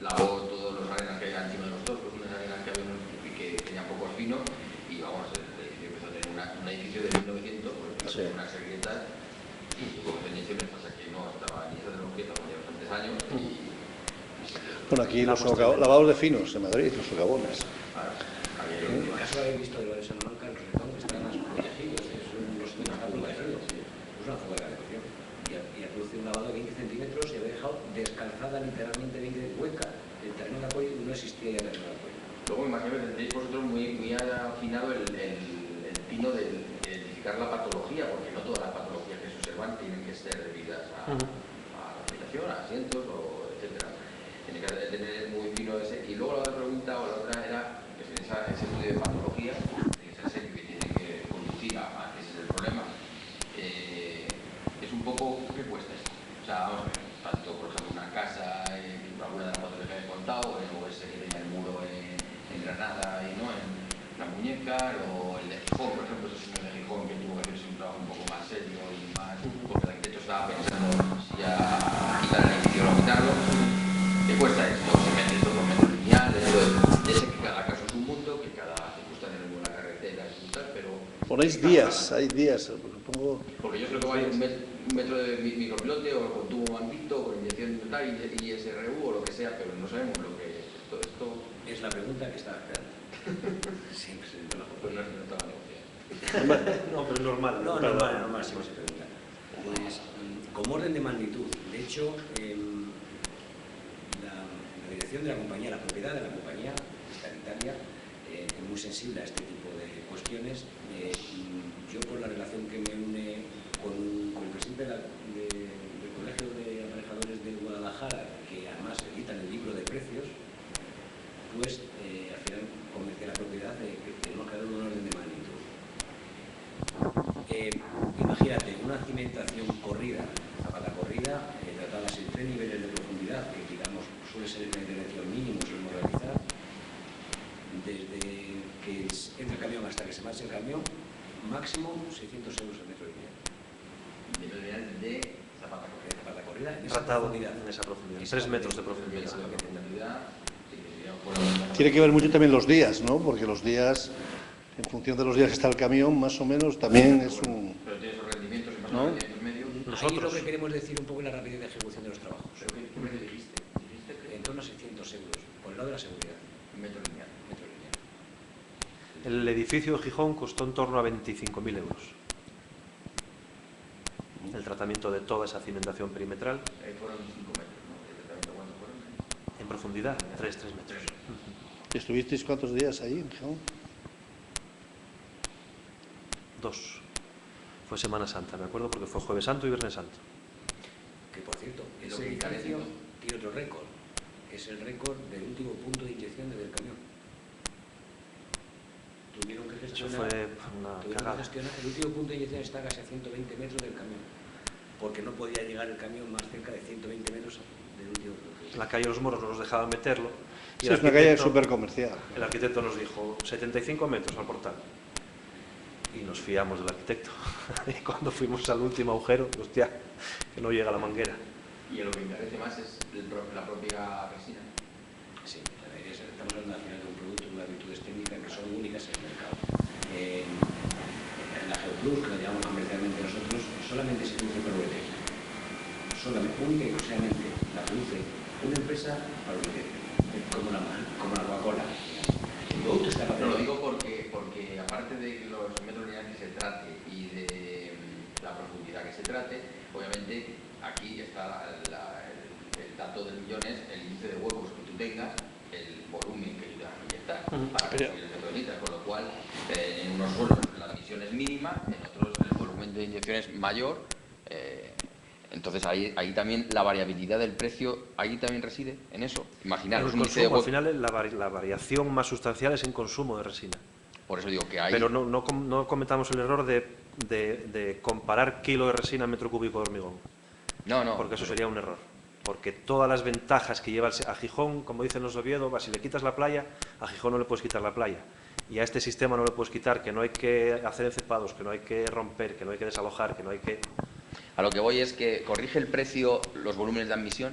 lavó todos los arenas que hay encima de los toscos, unas arenas que había que tenían pocos finos, y vamos, el edificio empezó a tener un edificio de 1900, pues unas grietas, y tuvo que tener inyecciones, pasa que no estaba ni esa tecnología, estaba ya bastantes años, y bueno, aquí los lavados de finos en Madrid, los socavones. En el caso que habéis visto de Valle Salamanca, los recados están más protegidos, los finos están protegidos. Es una fuga de calefacción. Y ha producido un lavado de 20 centímetros y había dejado descalzada literalmente 20 hueca. El terreno de apoyo no existía ya terreno de apoyo. Luego imagino que tendréis vosotros muy afinado el tino de identificar la patología, porque no todas las patologías que se observan tienen que ser debidas a la habitación, a asientos, etcétera. Tiene que tener muy fino ese. Y luego la otra pregunta o la otra era que ese estudio de patología, que es el serio que tiene que conducir a ese es el problema. Es un poco ¿qué cuesta esto? O sea, vamos a ver, tanto por ejemplo una casa, alguna de las fotos que he contado, o ese que tenía el muro en Granada y no en la muñeca, o el de Gijón, por ejemplo, ese señor de Gijón que tuvo que hacerse un trabajo un poco más serio y más, porque el arquitecto estaba pensando si ya quitar el edificio o no quitarlo. ¿Qué cuesta esto? Se mete esto por metros lineales, ya sé que cada caso es un mundo, que cada circunstancia no es una carretera y tal, pero... Ponéis días, hay días, supongo... Porque yo creo que hay un metro de micropilote o con tubo mambito o con inyección total y SRU o lo que sea, pero no sabemos lo que es esto. Es la pregunta que estaba esperando. Siempre se me pues no es toda la negocia. No, pero es normal. No, normal, siempre se pregunta. Pues, como orden de magnitud, de hecho, la dirección de la compañía, la propiedad de la compañía, está en Italia, es muy sensible a este tipo de cuestiones. Yo, por la relación que me une con el presidente del Colegio de Aparejadores de Guadalajara, que además editan el libro de precios, pues al final convencí a la propiedad de que tenemos que dar un orden de magnitud. Imagínate, una cimentación corrida, zapata corrida, tratadas en 3 niveles de profundidad, que digamos suele ser una intervención mínimo, solemos realizar, desde que entra el camión hasta que se marche el camión, máximo 600 euros el metro lineal. Metro lineal de zapata corrida. Zapata corrida en esa profundidad. 3 metros de profundidad. Tiene que ver mucho también los días, ¿no? Porque los días, en función de los días que está el camión, más o menos también es un... Pero tiene esos rendimientos y más ¿no? rendimientos medios. Ahí es lo que queremos decir un poco en la rapidez de ejecución de los trabajos. ¿Pero qué precio dijiste? En torno a 600 euros, por el lado de la seguridad. Metro lineal. El edificio de Gijón costó en torno a 25.000 euros. El tratamiento de toda esa cimentación perimetral. Ahí fueron 5 metros, ¿no? ¿El tratamiento cuánto fueron? En profundidad, 3 metros. ¿Estuvisteis cuántos días ahí en Gijón? 2. Fue Semana Santa, me acuerdo, porque fue Jueves Santo y Viernes Santo. Que, por cierto, ese edificio tiene otro récord. Es el récord del último punto de inyección desde el camión. Tuvieron que gestionar, el último punto de inyección está casi a 120 metros del camión, porque no podía llegar el camión más cerca de 120 metros del último punto. La calle Los Moros no nos dejaban meterlo. Y sí, es una calle súper comercial. El arquitecto nos dijo 75 metros al portal. Y nos fiamos del arquitecto. Y cuando fuimos al último agujero, hostia, que no llega la manguera. Y lo que encarece más es la propia resina. Sí, estamos hablando al final de un producto, de unas virtudes técnicas que son únicas en el mercado. En la Geoplus, que la llamamos comercialmente nosotros, solamente se produce por Uretec. Solamente, única y exclusivamente la produce una empresa para Uretec, como la Coca-Cola. El producto está para... No, lo digo porque aparte de los metros lineales que se trate y de la profundidad que se trate, obviamente aquí está el dato del millón es el índice de huecos que tú tengas, el volumen que tú vas a inyectar para conseguir el metro de litros, con lo cual en unos suelos la admisión es mínima, en otros el volumen de inyección es mayor, Entonces, ahí también la variabilidad del precio, ahí también reside, en eso. Imaginaros el un índice de consumo, huecos. al final, la variación más sustancial es en consumo de resina. Por eso digo que hay... Pero no cometamos el error de comparar kilo de resina a metro cúbico de hormigón. No. Porque eso sería un error. Porque todas las ventajas que lleva a Gijón, como dicen los de Oviedo, si le quitas la playa, a Gijón no le puedes quitar la playa. Y a este sistema no le puedes quitar que no hay que hacer encepados, que no hay que romper, que no hay que desalojar, que no hay que... A lo que voy es que corrige el precio los volúmenes de admisión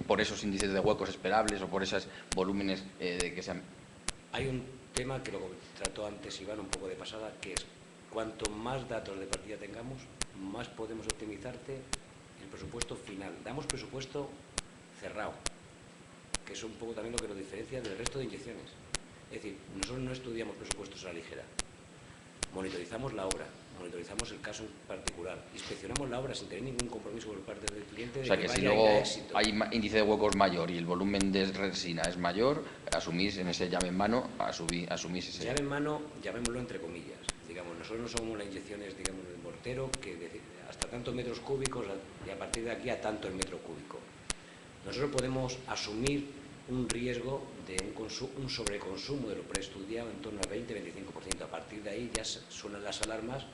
por esos índices de huecos esperables o por esos volúmenes de que sean... Hay un tema que lo trató antes Iván un poco de pasada, que es cuanto más datos de partida tengamos, más podemos optimizarte el presupuesto final. Damos presupuesto cerrado, que es un poco también lo que nos diferencia del resto de inyecciones. Es decir, nosotros no estudiamos presupuestos a la ligera, monitorizamos la obra, monitorizamos el caso en particular, inspeccionamos la obra sin tener ningún compromiso por parte del cliente. O sea, que si luego hay índice de huecos mayor y el volumen de resina es mayor, asumís en ese llave en mano, asumís ese... Llave en mano, llamémoslo entre comillas. Digamos, nosotros no somos las inyecciones, digamos, del mortero, que hasta tantos metros cúbicos y a partir de aquí a tanto el metro cúbico. Nosotros podemos asumir un riesgo de un sobreconsumo de lo preestudiado en torno al 20-25%. A partir de ahí ya suenan las alarmas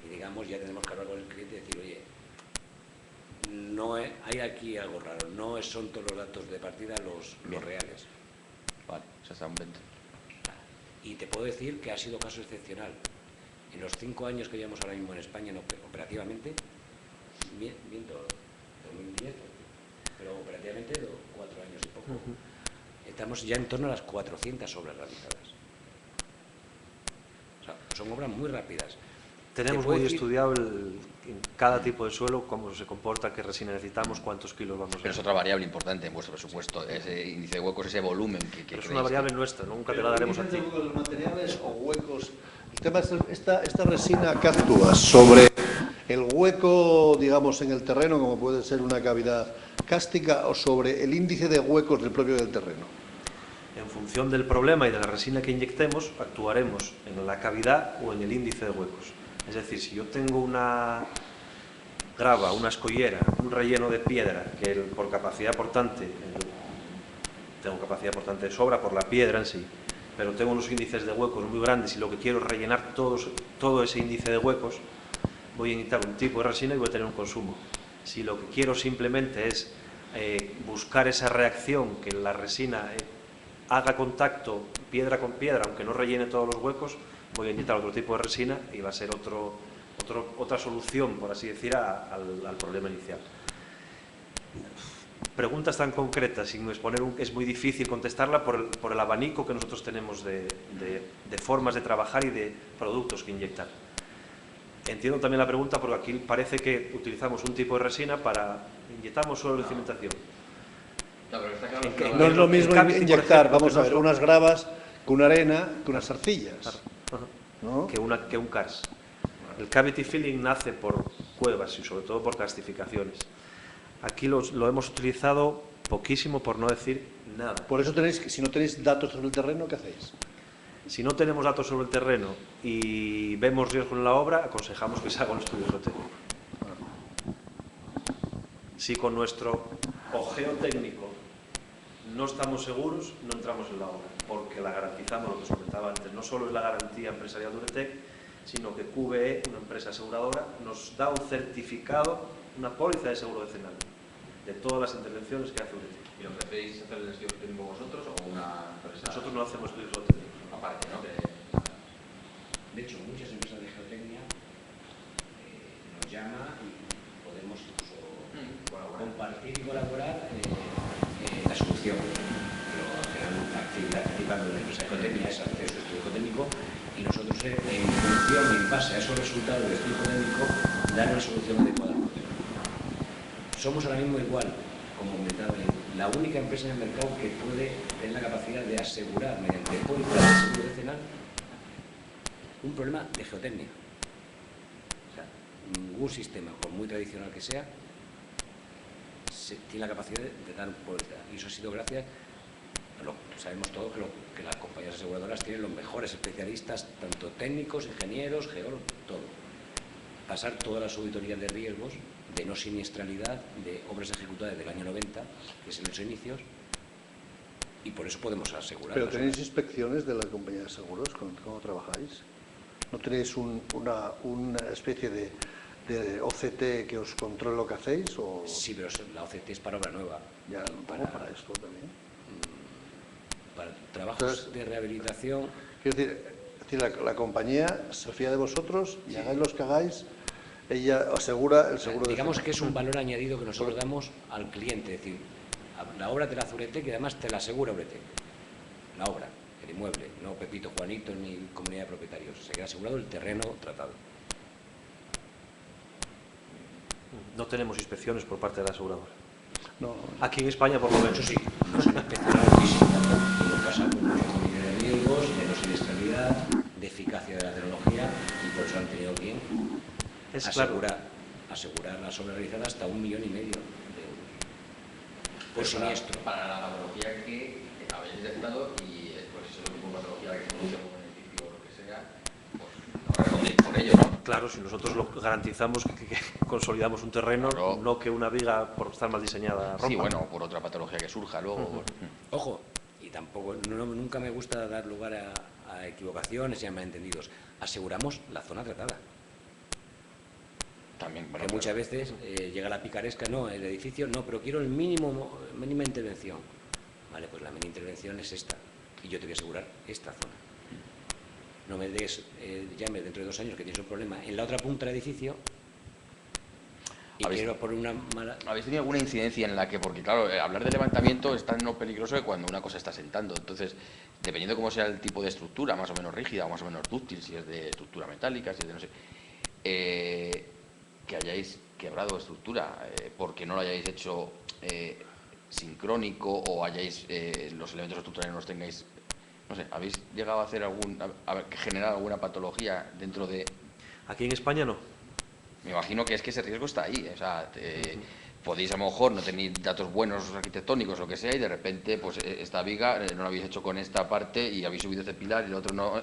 y, digamos, ya tenemos que hablar con el cliente y decir, oye, no hay aquí algo raro, no son todos los datos de partida los reales. Vale, eso está un 20. Y te puedo decir que ha sido caso excepcional. En los 5 años que llevamos ahora mismo en España operativamente, viendo 2010, pero operativamente 4 años y poco, estamos ya en torno a las 400 obras realizadas. O sea, son obras muy rápidas. Tenemos muy estudiado en cada tipo de suelo cómo se comporta, qué resina necesitamos, cuántos kilos vamos a... Pero es otra variable importante en vuestro presupuesto, ese índice de huecos, ese volumen que Pero es una variable nuestra, nunca te la daremos a ti. ¿Los materiales o huecos? El tema es esta resina que actúa sobre el hueco, digamos, en el terreno, como puede ser una cavidad cárstica, o sobre el índice de huecos del propio del terreno. En función del problema y de la resina que inyectemos, actuaremos en la cavidad o en el índice de huecos. Es decir, si yo tengo una grava, una escollera, un relleno de piedra, que por capacidad portante, tengo capacidad portante de sobra por la piedra en sí, pero tengo unos índices de huecos muy grandes y lo que quiero es rellenar todo ese índice de huecos, voy a inyectar un tipo de resina y voy a tener un consumo. Si lo que quiero simplemente es buscar esa reacción, que la resina haga contacto piedra con piedra, aunque no rellene todos los huecos, voy a inyectar otro tipo de resina y va a ser otra solución, por así decir, al problema inicial. Preguntas tan concretas, sin exponer es muy difícil contestarla por el abanico que nosotros tenemos de formas de trabajar y de productos que inyectar. Entiendo también la pregunta porque aquí parece que utilizamos un tipo de resina para inyectamos suelo de cimentación. No es lo mismo inyectar, vamos a ver, unas gravas que una arena, que unas arcillas. ¿No? Que un cars. El cavity filling nace por cuevas y sobre todo por castificaciones. Aquí lo hemos utilizado poquísimo, por no decir nada. Por eso si no tenéis datos sobre el terreno, ¿qué hacéis? Si no tenemos datos sobre el terreno y vemos riesgo en la obra, aconsejamos que se haga un estudio geotécnico. Si con nuestro ojeo técnico no estamos seguros, no entramos en la obra, porque la garantizamos, lo que os comentaba antes, no solo es la garantía empresarial de Uretec, sino que QBE, una empresa aseguradora, nos da un certificado, una póliza de seguro decenal, de todas las intervenciones que hace Uretec. ¿Y ofrecéis hacer el estudio técnico vosotros o una empresa? Nosotros no hacemos estudios técnicos. Aparte, ¿no? De hecho, muchas empresas de geotecnia nos llaman y podemos incluso compartir y colaborar en la solución. Pero al final la actividad principal de la empresa de geotecnia es hacer su estudio geotécnico y nosotros en función y en base a esos resultados del estudio geotécnico dar una solución adecuada al problema. Somos ahora mismo igual, como comentaba, la única empresa en el mercado que puede tener la capacidad de asegurar mediante póliza de seguro decenal un problema de geotecnia. O sea, ningún sistema, por muy tradicional que sea, tiene la capacidad de dar póliza. Y eso ha sido gracias a sabemos todos que las compañías aseguradoras tienen los mejores especialistas, tanto técnicos, ingenieros, geólogos, todo. Pasar todas las auditorías de riesgos de no siniestralidad de obras ejecutadas desde el año 90, que es en los inicios, y por eso podemos asegurar. ¿Pero tenéis inspecciones de la compañía de seguros? ¿Cómo trabajáis? ¿No tenéis una especie de OCT que os controle lo que hacéis? O... Sí, pero la OCT es para obra nueva. Ya, para esto también. Para trabajos de rehabilitación. Quiero decir, la compañía se fía de vosotros y hagáis los que hagáis, ella asegura el seguro. Digamos que es un valor añadido que nosotros damos al cliente, es decir, la obra te la hace Uretec y además te la asegura Uretec. La obra, el inmueble, no Pepito, Juanito ni comunidad de propietarios. Se queda asegurado el terreno tratado. No tenemos inspecciones por parte de la aseguradora. No. Aquí en España, por lo menos. Sí, no son inspeccionados físicamente. Lo pasa por muchos niveles de riesgos, de no siniestralidad, de eficacia de la tecnología, y por eso han tenido bien asegurar las obras realizadas hasta 1,5 millones de euros por siniestro. Para la patología que habéis detectado y pues eso es el tipo de patología que se produce como beneficio o lo que sea, pues no respondéis por ello, ¿no? Claro, si nosotros lo garantizamos que consolidamos un terreno, claro. No que una viga por estar mal diseñada rompa. Sí, bueno, por otra patología que surja luego. Ojo, y tampoco, nunca me gusta dar lugar a equivocaciones y a malentendidos. Aseguramos la zona tratada. También, bueno, que muchas veces llega la picaresca, no, el edificio, no, pero quiero mínima intervención. Vale, pues la mínima intervención es esta, y yo te voy a asegurar esta zona. No me des, llame dentro de 2 años que tienes un problema en la otra punta del edificio y quiero por una mala... ¿Habéis tenido alguna incidencia en la que, porque claro, hablar de levantamiento es tan no peligroso que cuando una cosa está sentando, entonces, dependiendo de cómo sea el tipo de estructura, más o menos rígida o más o menos dúctil, si es de estructura metálica, si es de no sé... que hayáis quebrado estructura, porque no lo hayáis hecho sincrónico o hayáis los elementos estructurales no los tengáis, no sé, ¿habéis llegado a hacer generar alguna patología dentro de...? Aquí en España no. Me imagino que es que ese riesgo está ahí, o sea, podéis a lo mejor no tener datos buenos arquitectónicos o lo que sea y de repente pues esta viga no la habéis hecho con esta parte y habéis subido este pilar y el otro no...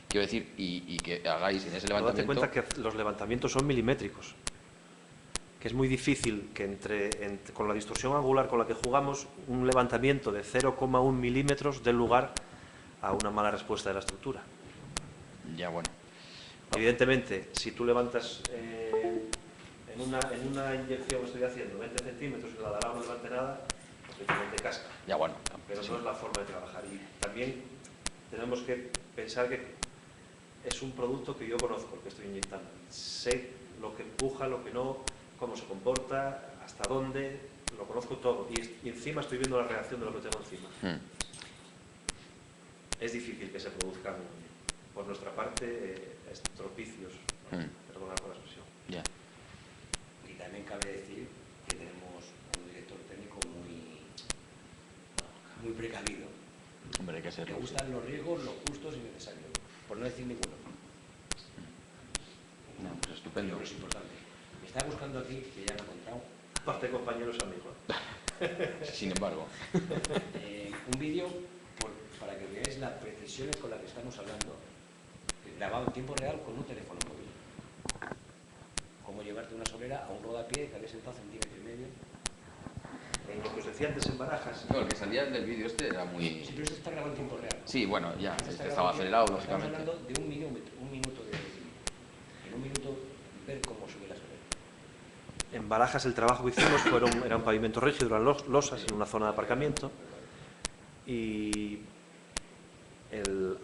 Quiero decir, y que hagáis en ese levantamiento... Date cuenta que los levantamientos son milimétricos, que es muy difícil que con la distorsión angular con la que jugamos, un levantamiento de 0,1 milímetros dé lugar a una mala respuesta de la estructura. Ya, bueno. Evidentemente, si tú levantas en una inyección que estoy haciendo 20 centímetros y la de al lado no levante nada, pues evidentemente casca. Ya, bueno. Pero no es la forma de trabajar. Y también tenemos que pensar que es un producto que yo conozco, el que estoy inyectando. Sé lo que empuja, lo que no, cómo se comporta, hasta dónde, lo conozco todo. Y encima estoy viendo la reacción de lo que tengo encima. Es difícil que se produzcan, por nuestra parte, estropicios, perdonad por la expresión. Yeah. Y también cabe decir que tenemos un director técnico muy precavido. Hombre, hay que serlo. Le gustan los riesgos, los justos y necesarios, por no decir ninguno. No, pues estupendo. Pero es importante. Me está buscando aquí, que ya lo he encontrado. Aparte, compañeros amigos. Sin embargo. Un vídeo para que veáis las precisiones con las que estamos hablando. Grabado en tiempo real con un teléfono móvil. Cómo llevarte una solera a un rodapié que había sentado centímetro y medio. En lo que os decía antes en Barajas. No, el que salía del vídeo este era muy... Sí, pero esto está grabado en tiempo real. Sí, bueno, ya, estaba acelerado, lógicamente. Estamos hablando de un minuto de... En un minuto ver cómo sube la solera. En Barajas el trabajo que hicimos era un pavimento rígido, eran losas en una zona de aparcamiento. Y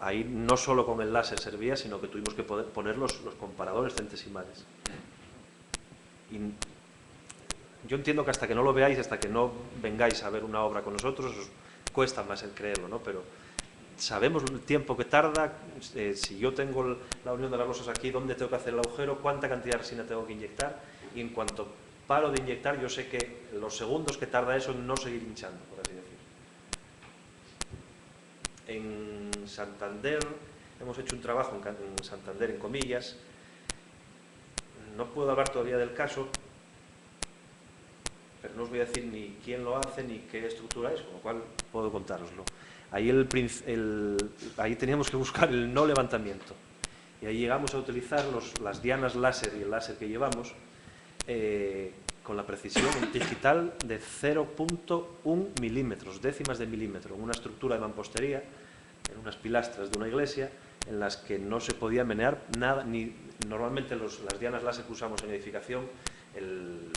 ahí no solo con el láser servía, sino que tuvimos que poner los comparadores centesimales. Y yo entiendo que hasta que no lo veáis, hasta que no vengáis a ver una obra con nosotros, os cuesta más el creerlo, ¿no? Pero sabemos el tiempo que tarda, si yo tengo la unión de las losas aquí, dónde tengo que hacer el agujero, cuánta cantidad de resina tengo que inyectar, y en cuanto paro de inyectar, yo sé que los segundos que tarda eso en no seguir hinchando, por así decirlo. En Santander hemos hecho un trabajo, en Santander en comillas, no puedo hablar todavía del caso, pero no os voy a decir ni quién lo hace ni qué estructura es, con lo cual puedo contároslo. Ahí, ahí teníamos que buscar el no levantamiento y ahí llegamos a utilizar las dianas láser y el láser que llevamos con la precisión digital de 0.1 milímetros, décimas de milímetro, en una estructura de mampostería, en unas pilastras de una iglesia, en las que no se podía menear nada, ni normalmente las dianas láser que usamos en edificación, el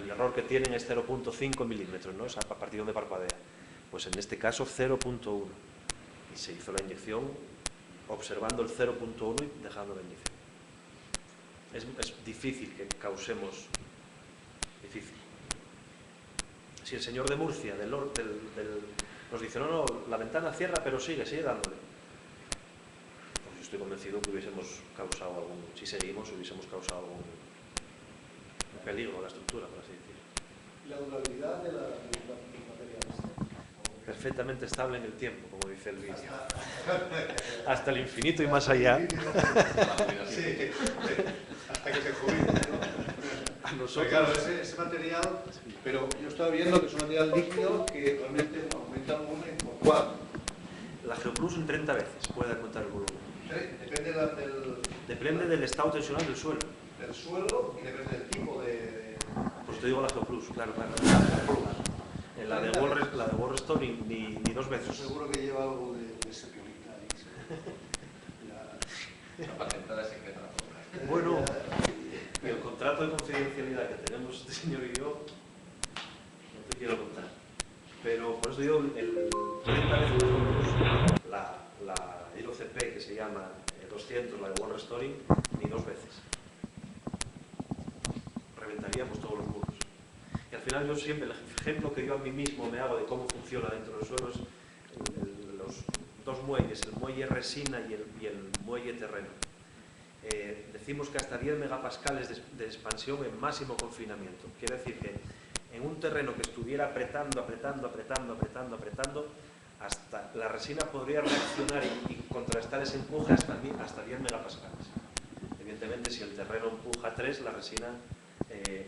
error que tienen es 0.5 milímetros, ¿no? Es a partir de donde parpadea. Pues en este caso 0.1. Y se hizo la inyección observando el 0.1 y dejando la inyección. Es difícil que causemos... Difícil. Si el señor de Murcia, nos dice, no, la ventana cierra, pero sigue dándole. Pues yo estoy convencido que hubiésemos causado algún... Si seguimos, hubiésemos causado algún peligro a la estructura, por así decirlo. ¿La durabilidad de los materiales? Perfectamente estable en el tiempo, como dice el vídeo. Hasta el infinito y más allá. Sí, hasta que se jubile, ¿no? A nosotros... Claro, ese material, pero yo estaba viendo que es un material líquido que realmente aumenta el volumen por 4. La Geoplus en 30 veces puede aumentar el volumen. Depende del estado tensional del suelo. Del suelo y depende del tipo de... Pues te digo la Geoplus, claro. La de Wall Restore ni 2 veces. Seguro que lleva algo de security ahí. La patentada secreta. Bueno, y el contrato de confidencialidad que tenemos este señor y yo, no te quiero contar. Pero por eso digo, el 30 veces la IROCP que se llama 200, la de Wall Restoring, ni 2 veces. Reventaríamos todos los muros. Y al final yo siempre, el ejemplo que yo a mí mismo me hago de cómo funciona dentro del suelo es los 2 muelles, el muelle resina y el muelle terreno. Decimos que hasta 10 megapascales de expansión en máximo confinamiento. Quiere decir que en un terreno que estuviera apretando, hasta la resina podría reaccionar y contrastar ese empuje hasta 10 megapascales. Evidentemente, si el terreno empuja 3, la resina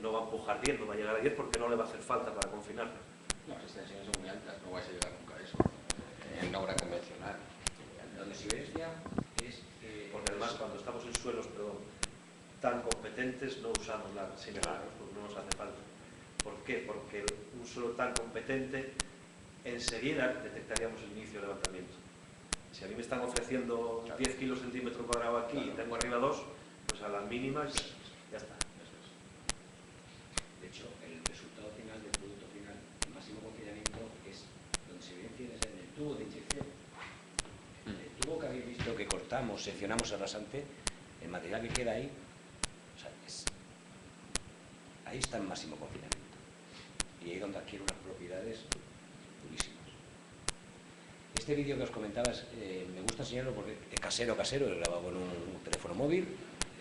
no va a empujar 10, no va a llegar a 10 porque no le va a hacer falta para confinarlo. Las extensiones son muy altas, no vais a llegar nunca a eso en una obra convencional. La diferencia es porque además cuando estamos en suelos tan competentes no usamos la resina, porque no nos hace falta. ¿Por qué? Porque un suelo tan competente enseguida detectaríamos el inicio del levantamiento. Si a mí me están ofreciendo 10 kilos centímetro cuadrado aquí y tengo arriba 2, pues a las mínimas ya está. De hecho, el resultado final del producto final, el máximo confinamiento, es donde se evidencia en el tubo de inyección. El tubo que habéis visto que cortamos, seccionamos el rasante, el material que queda ahí, o sea, ahí está el máximo confinamiento. Y ahí es donde adquiere unas propiedades durísimas. Este vídeo que os comentaba me gusta enseñarlo porque es casero, lo he grabado con un teléfono móvil.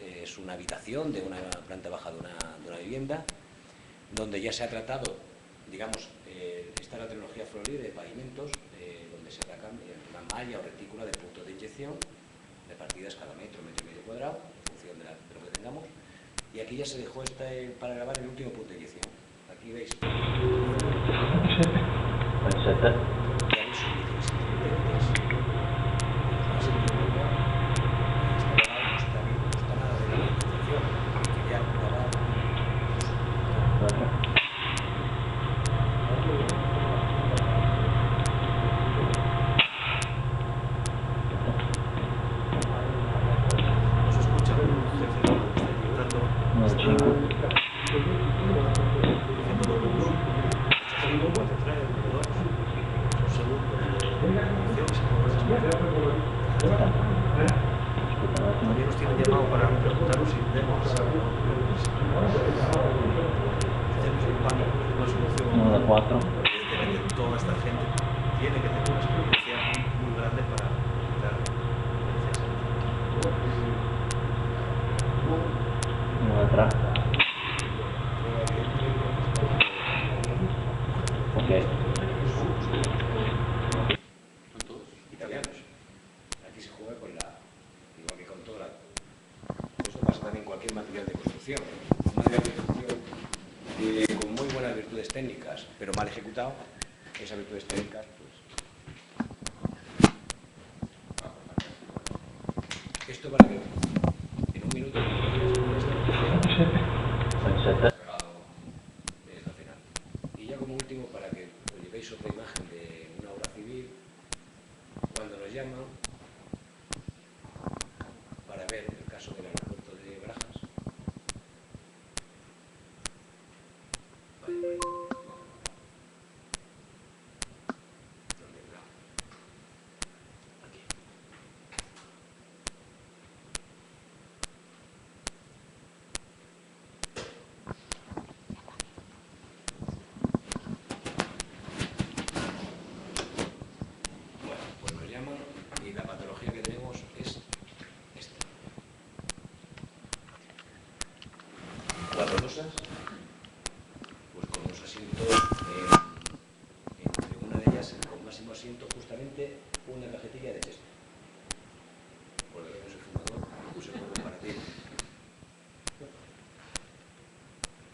Es una habitación de una planta baja de una vivienda, donde ya se ha tratado, digamos, esta es la tecnología Floride de pavimentos, donde se atacan mediante una malla o retícula de puntos de inyección, repartidas cada metro y medio cuadrado, en función de lo que tengamos. Y aquí ya se dejó para grabar el último punto de inyección. Aquí veis. También nos tienen llamado para preguntaros si tenemos un plan, una solución. Evidentemente toda esta gente tiene que tener una experiencia muy grande para evitar italianos. Aquí se juega con igual que con toda esto pasa también en cualquier material de construcción. Un material de construcción con muy buenas virtudes técnicas, pero mal ejecutado, esas virtudes técnicas, pues... Esto para que en un minuto... estacional. Y ya como último, para que os llevéis otra imagen de una obra civil, cuando nos llaman para ver el caso del aeropuerto de Barajas. Vale, ¿dónde está? Aquí. Bueno, pues nos llaman y la patología que tenemos es esta. 4 losas, pues con los asientos, entre una de ellas, con máximo asiento, justamente una cajetilla de Chester. Por lo que no soy fumador, puse por comparativo.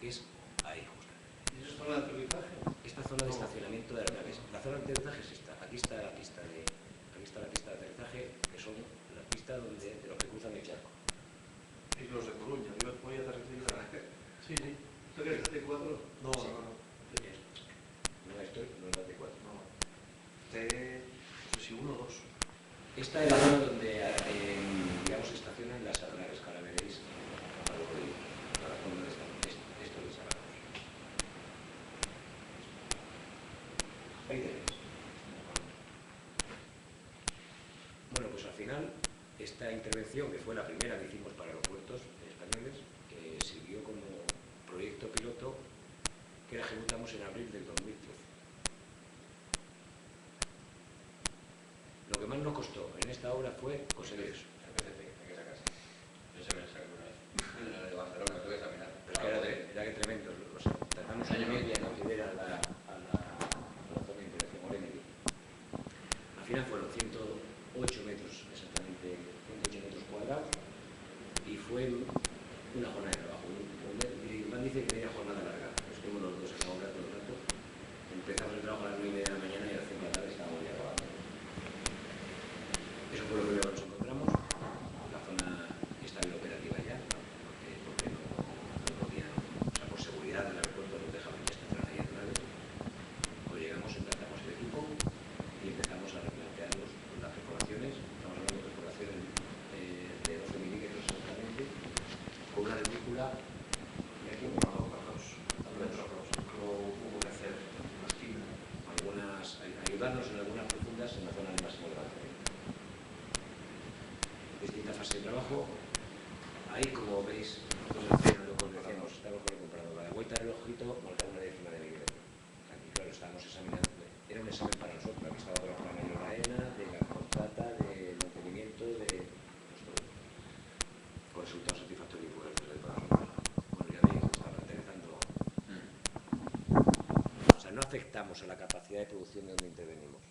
Que es ahí, justo. ¿Y eso es zona de aterrizaje? Esta zona de estacionamiento de aeronaves. La zona de aterrizaje es esta. Aquí está la pista de aterrizaje, que son las pistas de los que cruzan el charco. Y los de Coruña, yo voy a aterrizar. Sí, sí. ¿Esto qué es? ¿T4? No, Sí. no, no. No, esto no es la T4. No. No sé si 1 o 2. Esta es la zona donde, digamos, estacionan las aeronaves, que ahora veréis a lo que digo, a la zona de esto de Saragos. Ahí tenéis. Bueno, pues al final, esta intervención, que fue la primera que hicimos para aeropuertos españoles, que sirvió como proyecto piloto, que la ejecutamos en abril del 2013. Lo que más nos costó en esta obra fue conseguir eso. Yo se me la saqué una vez. La de Barcelona, tuve que examinar. Pero es que era que tremendo. O sea, tardamos año y medio en acceder a la zona de intervención Orenegui. Al final fueron 108 metros, exactamente 108 metros cuadrados, y fue una jornada de trabajo. Iván dice que tenía jornada larga. Estuvimos los dos en la obra todo el rato. Empezamos el trabajo a las 9:30 de la mañana y a las 5 de la tarde estábamos ya acabando. Eso fue lo primero que nos encontramos. La zona estaba operativa ya, porque no podían, o sea, por seguridad del aeropuerto nos dejaban ya estacionar ahí aeronaves. Pues llegamos, implantamos el equipo y empezamos a replantearnos las perforaciones. Estamos hablando de perforaciones de 12 milímetros exactamente, con una dentrícula de aquí un metro, hubo que hacer una esquina, ayudarnos en algunas profundas en la zona de máximo levantamiento. Distintas fases de trabajo. Ahí, como veis, lo que decíamos, estamos con el comprador. A la vuelta del ojito marcaba una décima de milímetro. Aquí, claro, estábamos examinando. Era un examen para nosotros. Aquí estaba toda la plana de la ENA, de la contrata, del mantenimiento, de todo. Con resultados satisfactorios y fuertes para nosotros. Bueno, ya veis, estaba aterrizando. O sea, no afectamos a la capacidad de producción de donde intervenimos.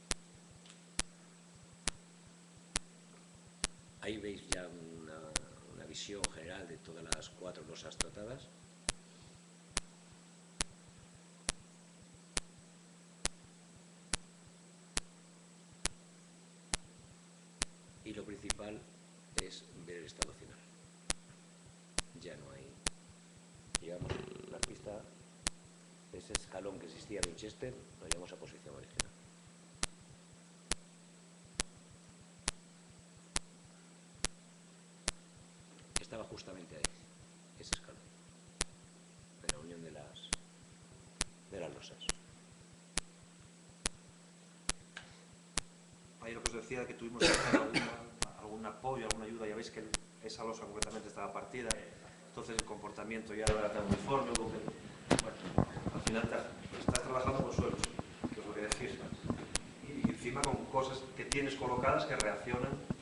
Ahí veis ya una visión general de todas las 4 losas tratadas. Y lo principal es ver el estado final. Ya no hay. Llegamos a la pista, ese escalón que existía en Winchester, lo llevamos a posición original. Estaba justamente ahí, ese escalón, de la unión de las losas. Ahí lo que os decía, que tuvimos que hacer algún apoyo, alguna ayuda. Ya veis que esa losa concretamente estaba partida, entonces el comportamiento ya no era tan uniforme. Bueno, al final estás trabajando con suelos, que os voy a decir, y encima con cosas que tienes colocadas que reaccionan.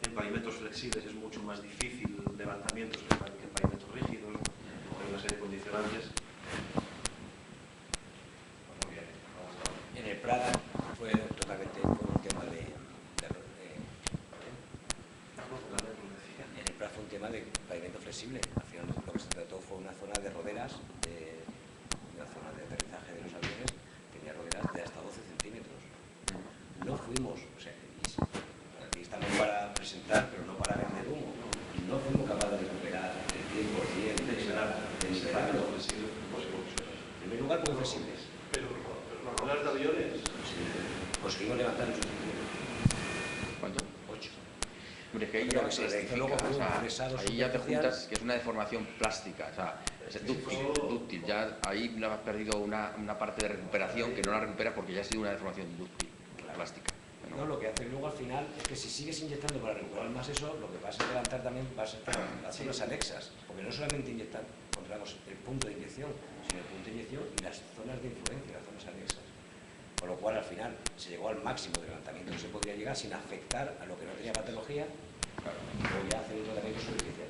En pavimentos flexibles es mucho más difícil levantamientos que en pavimentos rígidos, hay una serie de condicionantes. Muy bien, vamos a ver. En el Prada fue totalmente un tema en el Prada fue un tema de pavimento flexible. Al final lo que se trató fue una zona de roderas, una zona de aterrizaje de los aviones, tenía roderas de hasta 12 centímetros. No fuimos, o sea, aquí estamos para presentar, pero no para vender humo. No fuimos capaces de recuperar el 100% de esa se rectifica, realiza luego por un ingresado ahí ya te superficial. juntas que es una deformación plástica, o sea, es dúctil, ya ahí no has perdido una parte de recuperación que no la recuperas porque ya ha sido una deformación dúctil, plástica. No, lo que hace luego al final es que si sigues inyectando para recuperar más eso, lo que vas a levantar también vas a hacer las zonas anexas, porque no solamente inyectan, controlamos el punto de inyección, sino el punto de inyección y las zonas de influencia, las zonas anexas. Con lo cual al final se llegó al máximo de levantamiento que se podía llegar sin afectar a lo que no tenía patología, y luego ya hacer un tratamiento superficial.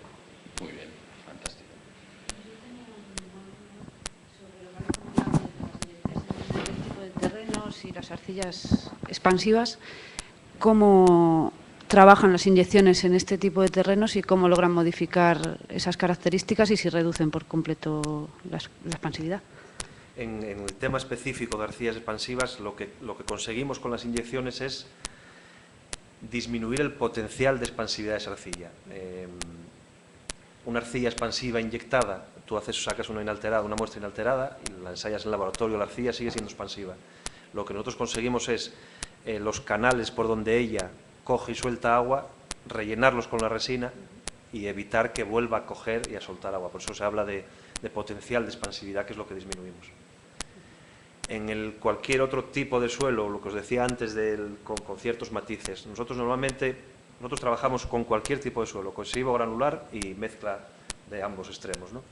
Muy bien, fantástico. Terrenos y las arcillas expansivas, ¿cómo trabajan las inyecciones en este tipo de terrenos y cómo logran modificar esas características y si reducen por completo la expansividad? En el tema específico de arcillas expansivas, lo que conseguimos con las inyecciones es disminuir el potencial de expansividad de esa arcilla. Una arcilla expansiva inyectada, tú sacas una muestra inalterada y la ensayas en el laboratorio, la arcilla sigue siendo expansiva. Lo que nosotros conseguimos es los canales por donde ella coge y suelta agua, rellenarlos con la resina y evitar que vuelva a coger y a soltar agua. Por eso se habla de potencial de expansividad, que es lo que disminuimos. En cualquier otro tipo de suelo, lo que os decía antes, con ciertos matices, nosotros trabajamos con cualquier tipo de suelo, cohesivo, granular y mezcla de ambos extremos, ¿no?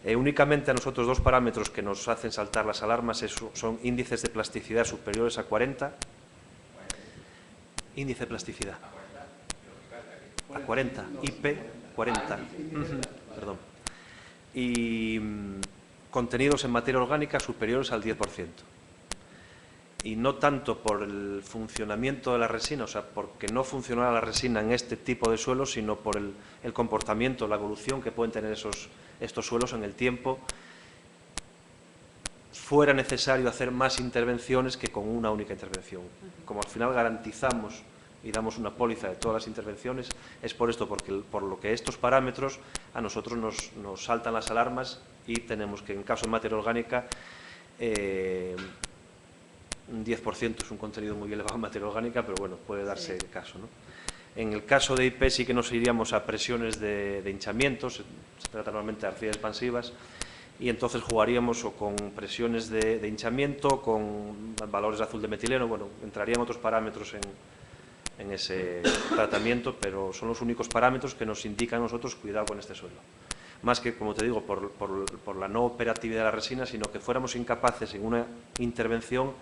Únicamente a nosotros dos parámetros que nos hacen saltar las alarmas son índices de plasticidad superiores a 40, índice de plasticidad, a 40, IP 40, perdón, y contenidos en materia orgánica superiores al 10%. Y no tanto por el funcionamiento de la resina, o sea, porque no funcionara la resina en este tipo de suelos, sino por el comportamiento, la evolución que pueden tener estos suelos en el tiempo, fuera necesario hacer más intervenciones que con una única intervención. Como al final garantizamos y damos una póliza de todas las intervenciones, es por esto, por lo que estos parámetros a nosotros nos saltan las alarmas y tenemos que, en caso de materia orgánica, un 10% es un contenido muy elevado en materia orgánica, pero bueno, puede darse el caso, ¿no? En el caso de IP sí que nos iríamos a presiones de hinchamientos, se trata normalmente de arcillas expansivas, y entonces jugaríamos o con presiones de hinchamiento, con valores de azul de metileno, bueno, entrarían otros parámetros en ese tratamiento, pero son los únicos parámetros que nos indican a nosotros cuidado con este suelo. Más que, como te digo, por la no operatividad de la resina, sino que fuéramos incapaces en una intervención,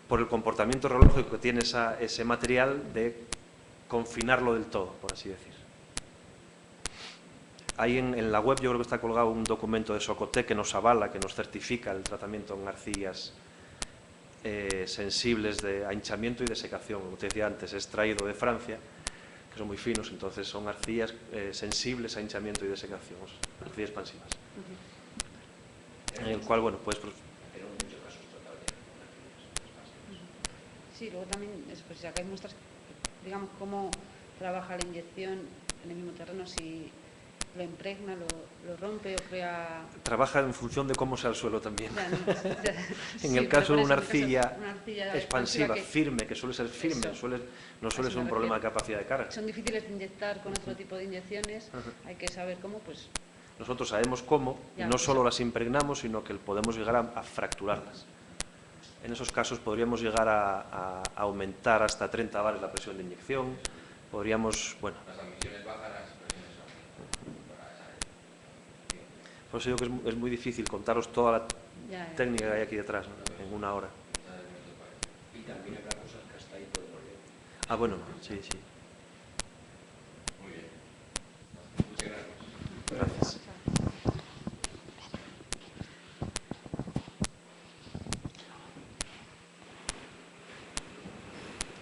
por el comportamiento reológico que tiene ese material, de confinarlo del todo, por así decir. Ahí en la web yo creo que está colgado un documento de Socotec que nos avala, que nos certifica el tratamiento en arcillas sensibles a hinchamiento y desecación. Como te decía antes, es traído de Francia, que son muy finos, entonces son arcillas sensibles a hinchamiento y desecación, arcillas expansivas. En el cual, bueno, pues... Sí, luego también, pues ya que hay muestras, digamos, cómo trabaja la inyección en el mismo terreno, si lo impregna, lo rompe o crea... Trabaja en función de cómo sea el suelo también. Ya, no, en el caso de una arcilla expansiva, firme, que suele ser firme, no suele ser un problema de capacidad de carga. Son difíciles de inyectar con otro tipo de inyecciones, hay que saber cómo, pues... Nosotros sabemos cómo, y no solo las impregnamos, sino que podemos llegar a fracturarlas. En esos casos podríamos llegar a aumentar hasta 30 bares la presión de inyección, podríamos, bueno... Las admisiones bajan, las presiones son... Por eso digo que es muy difícil contaros toda la técnica que hay aquí detrás, ¿no? En una hora. Y también habrá cosas que hasta ahí podemos llegar. Ah, bueno, sí, sí. Muy bien. Muchas gracias. Gracias.